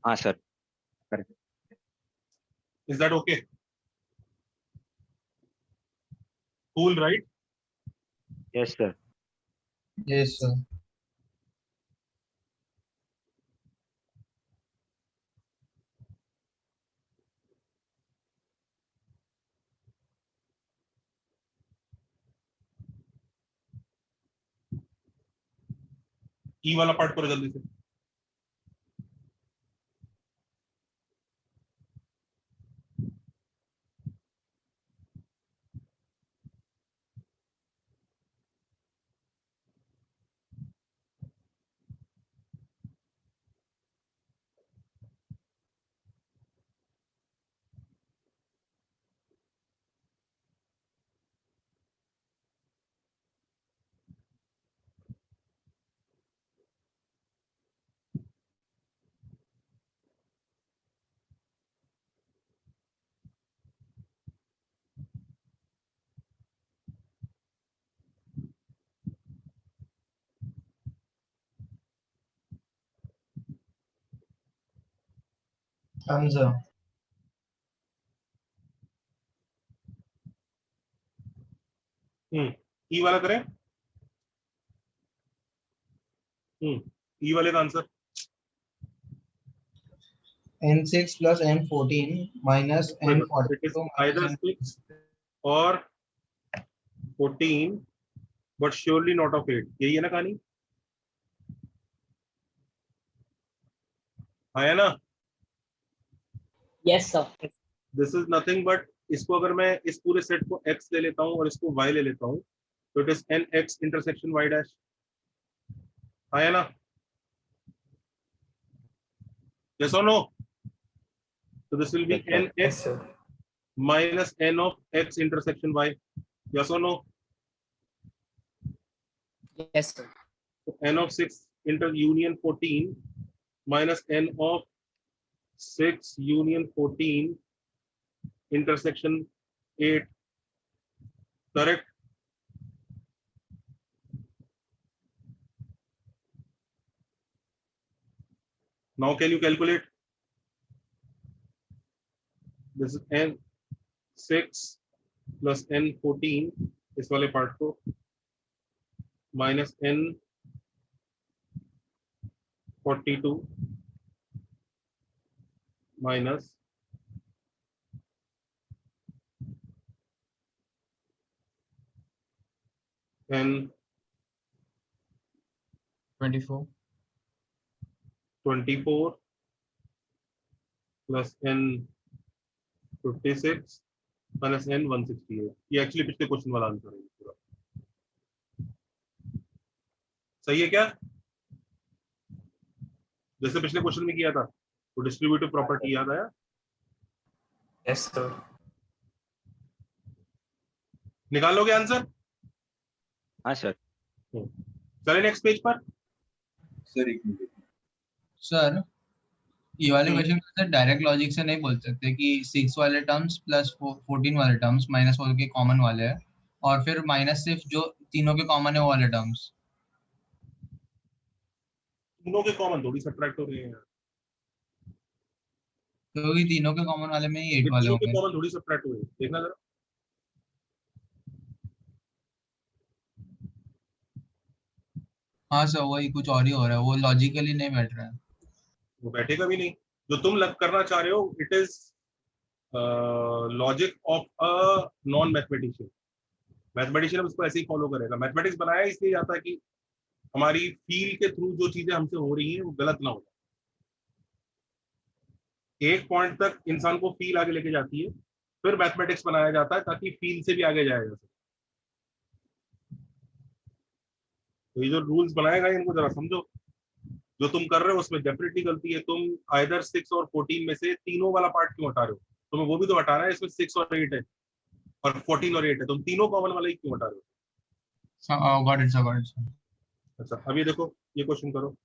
हाँ sir. is that okay? Cool, right? Yes sir. Yes sir. E वाला पार्ट करो जल्दी से। आंसर ई वाला करें। ई वाले का answer n6 plus n14 minus it is n42 either minus 6 और 14 बट श्योरली नॉट ऑफ 8। यही है ना कहानी, है ना? Yes, sir. This is nothing but, इसको अगर मैं इस पूरे सेट को x ले लेता हूं और इसको y ले लेता हूं तो it is N X intersection y dash, है ना? यस और नो? तो this will be Yes, sir. N Yes, X sir. minus n of x intersection y. Yes or no? Yes, sir. So n of 6 inter union 14 minus n of 6 union 14 intersection 8. Correct? Now can you calculate? This is n 6 plus n 14 इस वाले part को minus n 42 minus n 24 24 plus n 56 minus n 168। ये actually पिछले question वाला answer है पूरा। सही है क्या? जैसे पिछले क्वेश्चन में किया था तो डिस्ट्रीब्यूटिव प्रॉपर्टी याद आया? Yes, sir. निकालोगे आंसर? हाँ सर। चले नेक्स्ट पेज पर। सर एक मिनट। सर ये वाले क्वेश्चन को सर डायरेक्ट लॉजिक से नहीं बोल सकते कि 6 वाले टर्म्स प्लस 14 वाले टर्म्स माइनस 4 के कॉमन वाले हैं और फिर माइनस सिर्फ जो तीनों के कॉमन है वो वाले टर्म्स। तीनों के कॉमन थोड़ी सब्ट्रैक्ट हो रहे हैं, क्योंकि तीनों के कॉमन वाले में ही 8 वाले तीनों के होंगे। कॉमन थोड़ी सब्ट्रैक्ट हुए, देखना जरा। हाँ सर वही कुछ और ही हो रहा है, वो लॉजिकली नहीं बैठ रहा है। वो बैठेगा भी नहीं। जो तुम लग करना चाह रहे हो it is logic of a non mathematician. Mathematician उसको ऐसे ही फॉलो करेगा। मैथमेटिक्स बनाया इसलिए जाता है कि हमारी फील के थ्रू जो चीजें हमसे हो रही हैं वो गलत ना हो जाए। एक पॉइंट तक इंसान को फील आगे लेके जाती है, फिर मैथमेटिक्स बनाया जाता है ताकि फील से भी आगे जाया जा सके। तो ये जो रूल्स बनाए गए इनको जरा समझो। जो तुम कर रहे हो उसमें डेफिनेटली गलती है। तुम आइदर 6 और 14 में से तीनों वाला पार्ट क्यों हटा रहे हो? तुम्हें वो भी तो हटाना है। इसमें 6 और 8 है और 14 और 8 है, तुम तीनों कॉमन वाला ही क्यों हटा रहे हो? Got it sir, got it sir. अच्छा अभी देखो ये क्वेश्चन करो।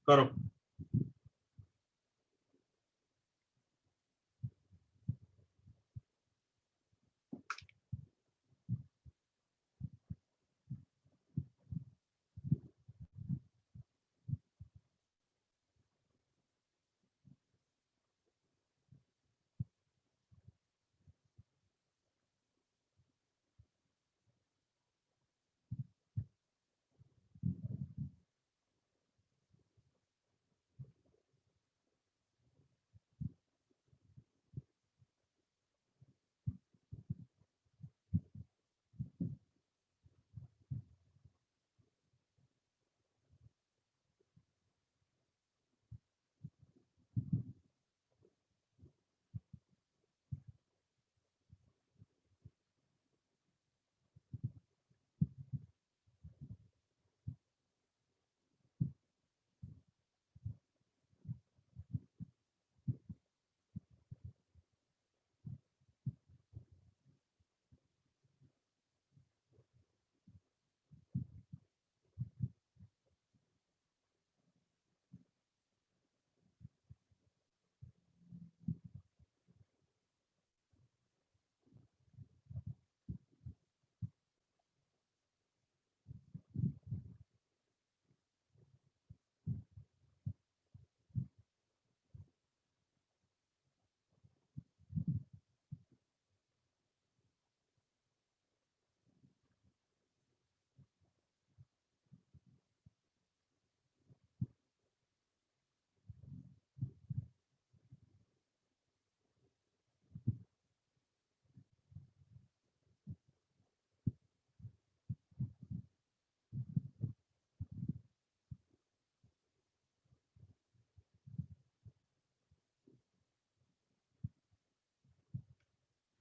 करो।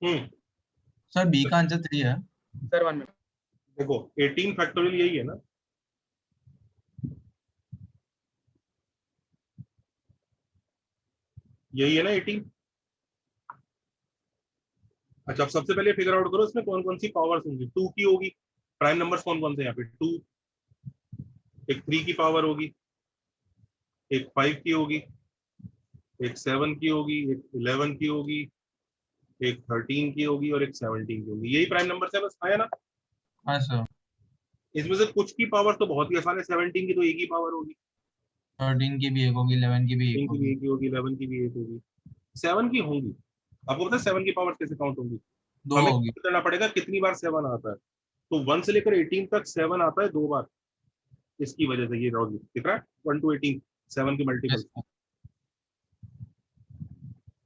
सर बी का आंसर 3 है। Sir 1 minute. देखो 18 फैक्टोरियल यही है ना, यही है ना 18। अच्छा, अब सबसे पहले फिगर आउट करो इसमें कौन कौन सी पावर्स होंगी। 2 की होगी, प्राइम नंबर्स कौन कौन से यहाँ पे, 2, एक 3 की पावर होगी, एक 5 की होगी, एक 7 की होगी, एक 11 की होगी, एक 13 की होगी और एक 17 की होगी। यही प्राइम नंबर है, बस आया ना। हाँ सर। इसमें से कुछ की पावर तो बहुत ही आसान है, 17 की तो एक ही पावर होगी, 13 की भी एक होगी, 11 की भी एक 10 की भी होगी। एक ही होगी, 11 की भी एक होगी, 7 की होंगी। आपको पता है 7 की पावर कैसे काउंट होंगी? 2 हमें होगी। करना पड़ेगा कितनी बार 7 आता है। तो 1 से लेकर 18 तक 7 आता है 2 बार, इसकी वजह से ये रॉग दिख रहा है। 1 to 18 7 की मल्टीपल, यस सर।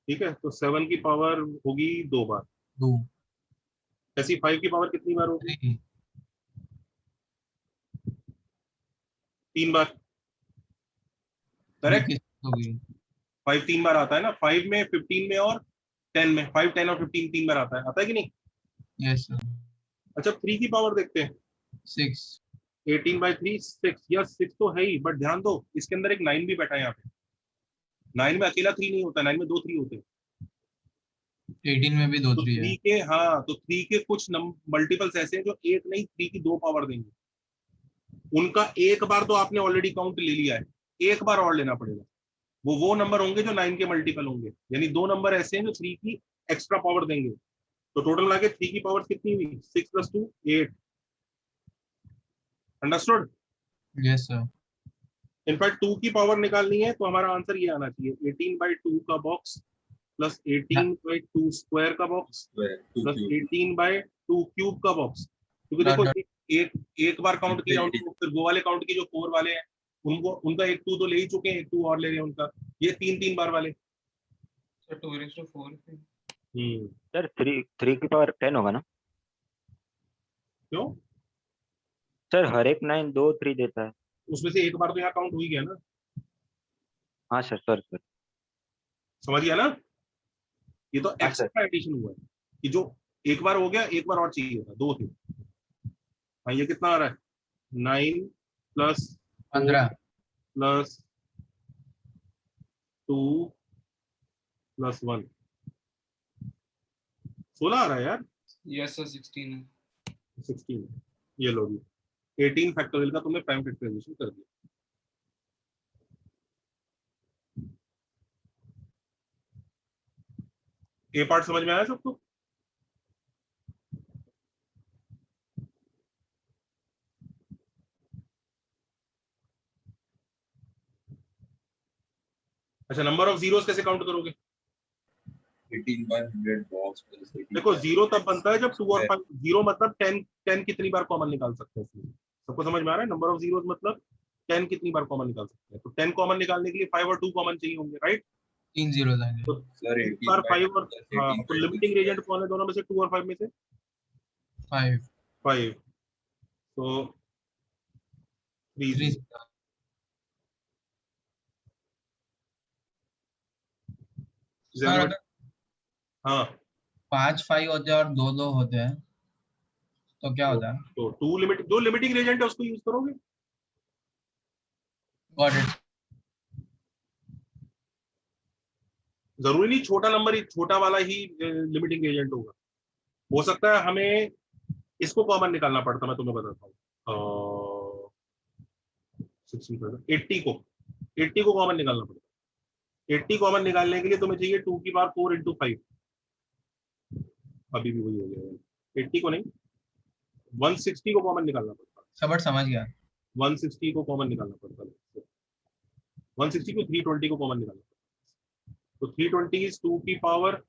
ठीक है। तो 7 की पावर होगी 2 बार। 2, ऐसी 5 की पावर कितनी बार होगी? 3, 3 बार, 3 करेक्ट। की 6 होगी। 5 3 बार आता है ना, 5 में, 15 में और 10 में। 5 10 और 15 3 बार आता है कि नहीं? Yes sir. अच्छा, 3 की पावर देखते हैं। 6, 18/3 6, या 6 तो है ही, बट ध्यान दो इसके अंदर एक 9 भी बैठा है यहाँ पे। 9 में अकेला 3 नहीं होता, 9 में 2 3 होते हैं। 18 में भी 2 तो 3 है। 3 के, हाँ, तो 3 के कुछ मल्टीपल्स ऐसे हैं जो एक नहीं 3 की 2 पावर देंगे। उनका एक बार तो आपने ऑलरेडी काउंट ले लिया है, एक बार और लेना पड़ेगा। वो नंबर होंगे जो 9 के मल्टीपल होंगे, यानी 2 नंबर ऐसे हैं जो 3 की एक्स्ट्रा पावर देंगे। तो टोटल मिला के 3 की पावर कितनी हुई? 6 + 2 8। अंडरस्टूड? Yes sir. इनफैक्ट 2 की पावर निकालनी है तो हमारा आंसर ये आना चाहिए, 18/2 का बॉक्स प्लस 18/2 स्क्वायर का बॉक्स प्लस 18/2 क्यूब का बॉक्स। क्योंकि देखो एक एक बार काउंट किया उनको, फिर वो वाले काउंट की जो 4 वाले हैं उनको, उनका एक 2 तो ले ही चुके हैं, एक 2 और ले रहे हैं उनका, ये 3 बार वाले। सर 2/4 सर 3 की पावर 10 होगा ना? क्यों? सर हर एक 9 2 3 देता है। उसमें से एक बार तो यहाँ काउंट हो ही गया ना। हाँ सर सर सर। समझ गया ना? ये तो हाँ सर। एक्स्ट्रा एडिशन हुआ है कि जो एक बार हो गया, एक बार और चाहिए था, 2 थे। हाँ, ये कितना आ रहा है? 9 + 15 + 2 + 1 16 आ रहा है यार। यस सर 16 है। 16, ये लो जी, 18 फैक्टोरियल का तुमने प्राइम फैक्टराइजेशन कर दिया। ए पार्ट समझ में आया सबको? अच्छा, नंबर ऑफ जीरोस कैसे काउंट करोगे? 18/100 बॉक्स प्लस 18 देखो जीरो तब बनता है जब 2 और 5, जीरो मतलब 10 कितनी बार कॉमन निकाल सकते हैं इसमें। सबको समझ में आ रहा है? नंबर ऑफ जीरोस मतलब 10 कितनी बार कॉमन निकाल सकते हैं। तो 10 कॉमन निकालने के लिए 5 और 2 कॉमन चाहिए होंगे, राइट? 3 0 जाएंगे। तो सर एक बार 5 और, हाँ, तो 18/2 लिमिटिंग रेजेंट कौन है दोनों में से, 2 और 5 में से? 5 5, तो 3 3 सर अगर हाँ, 5 5 होते हैं और 2 2 होते हैं तो क्या होता है? तो 2 लिमिटिंग रेजेंट है उसको यूज करोगे। Got it. जरूरी नहीं छोटा नंबर ही, छोटा वाला ही लिमिटिंग एजेंट होगा। हो सकता है हमें इसको कॉमन निकालना पड़ता, मैं तुम्हें बताता हूँ। 80 को कॉमन निकालना पड़ता। 80 कॉमन निकालने के लिए तुम्हें चाहिए 2 की पावर 4 × 5। अभी भी वही हो गया, 80 को नहीं, 160 को कॉमन निकालना पड़ता। सब समझ गया। 160 को कॉमन निकालना पड़ता है, 160 को 320 को कॉमन निकालना पड़ता। तो 320 इज 2 की पावर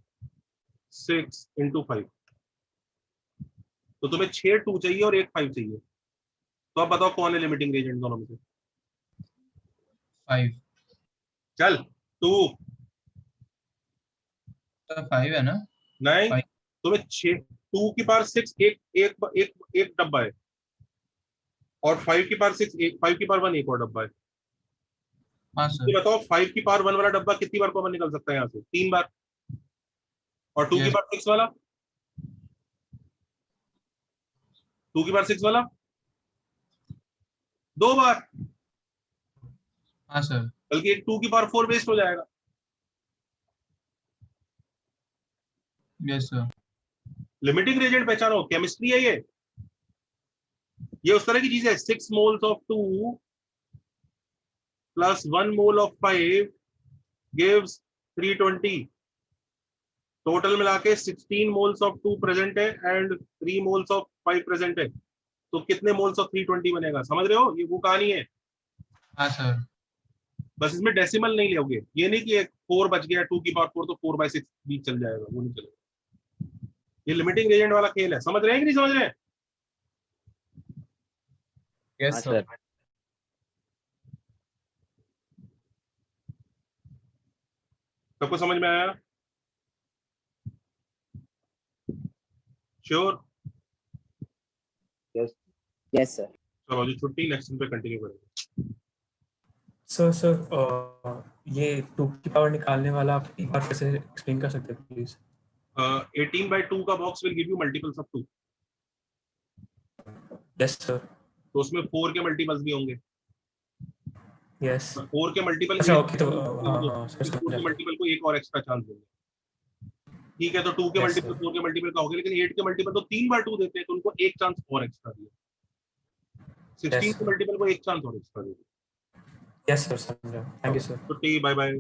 6 × 5। तो तुम्हें 6 2 चाहिए और 1 5 चाहिए। तो अब बताओ कौन है लिमिटिंग रेजेंट दोनों में से? 5 चल 2 तो 5 है ना? नहीं, 5 तुम्हें 6, 2 की पावर 6 एक एक एक एक डब्बा है, और 5 की पावर 6 एक, 5 की पावर 1 एक और डब्बा है। हाँ ये सर। बताओ 5 की पावर 1 वाला डब्बा कितनी बार कॉमन निकल सकता है यहाँ से? 3 बार। और 2 की यस पावर 6 वाला 2 की पावर 6 वाला 2 बार, हाँ सर। बल्कि एक 2 की पावर 4 वेस्ट हो जाएगा। Yes sir. लिमिटिंग रेजेंट पहचानो, केमिस्ट्री है ये उस तरह की चीज है। 6 moles of 2 plus 1 mole of 5 gives 320। Total मिला के 16 मोल्स ऑफ 2 प्रेजेंट है एंड 3 मोल्स ऑफ 5 प्रेजेंट है, तो कितने मोल्स ऑफ 320 बनेगा? समझ रहे हो? ये वो कहानी है। हाँ सर। बस इसमें डेसिमल नहीं लोगे, ये नहीं कि 4 बच गया 2 की पावर 4 तो 4/6 भी चल जाएगा, वो नहीं चलेगा। ये लिमिटिंग रेजेंट वाला खेल है, समझ रहे हैं कि नहीं समझ रहे हैं? Yes sir. सबको समझ में आया? श्योर? Yes sir. चलो जी छुट्टी, नेक्स्ट पे कंटिन्यू करेंगे। सर ये 2 की पावर निकालने वाला आप एक बार फिर से एक्सप्लेन कर सकते हैं प्लीज? 18/2 का box will give you multiples of 2। Yes sir. तो उसमें 4 के मल्टीपल्स भी होंगे। यस। 4 के मल्टीपल अच्छा ओके, तो हाँ सर 4 समझ के गया। मल्टीपल को एक और एक्स्ट्रा चांस देंगे। ठीक है, तो 2 के Yes, मल्टीपल sir. 4 के मल्टीपल का हो गया, लेकिन 8 के मल्टीपल तो 3 बार 2 देते हैं, तो उनको एक चांस और एक्स्ट्रा दिया। 16 Yes, के sir. मल्टीपल को एक चांस और एक्स्ट्रा दिया। यस सर समझ गया। Thank you sir. छुट्टी, बाय बाय।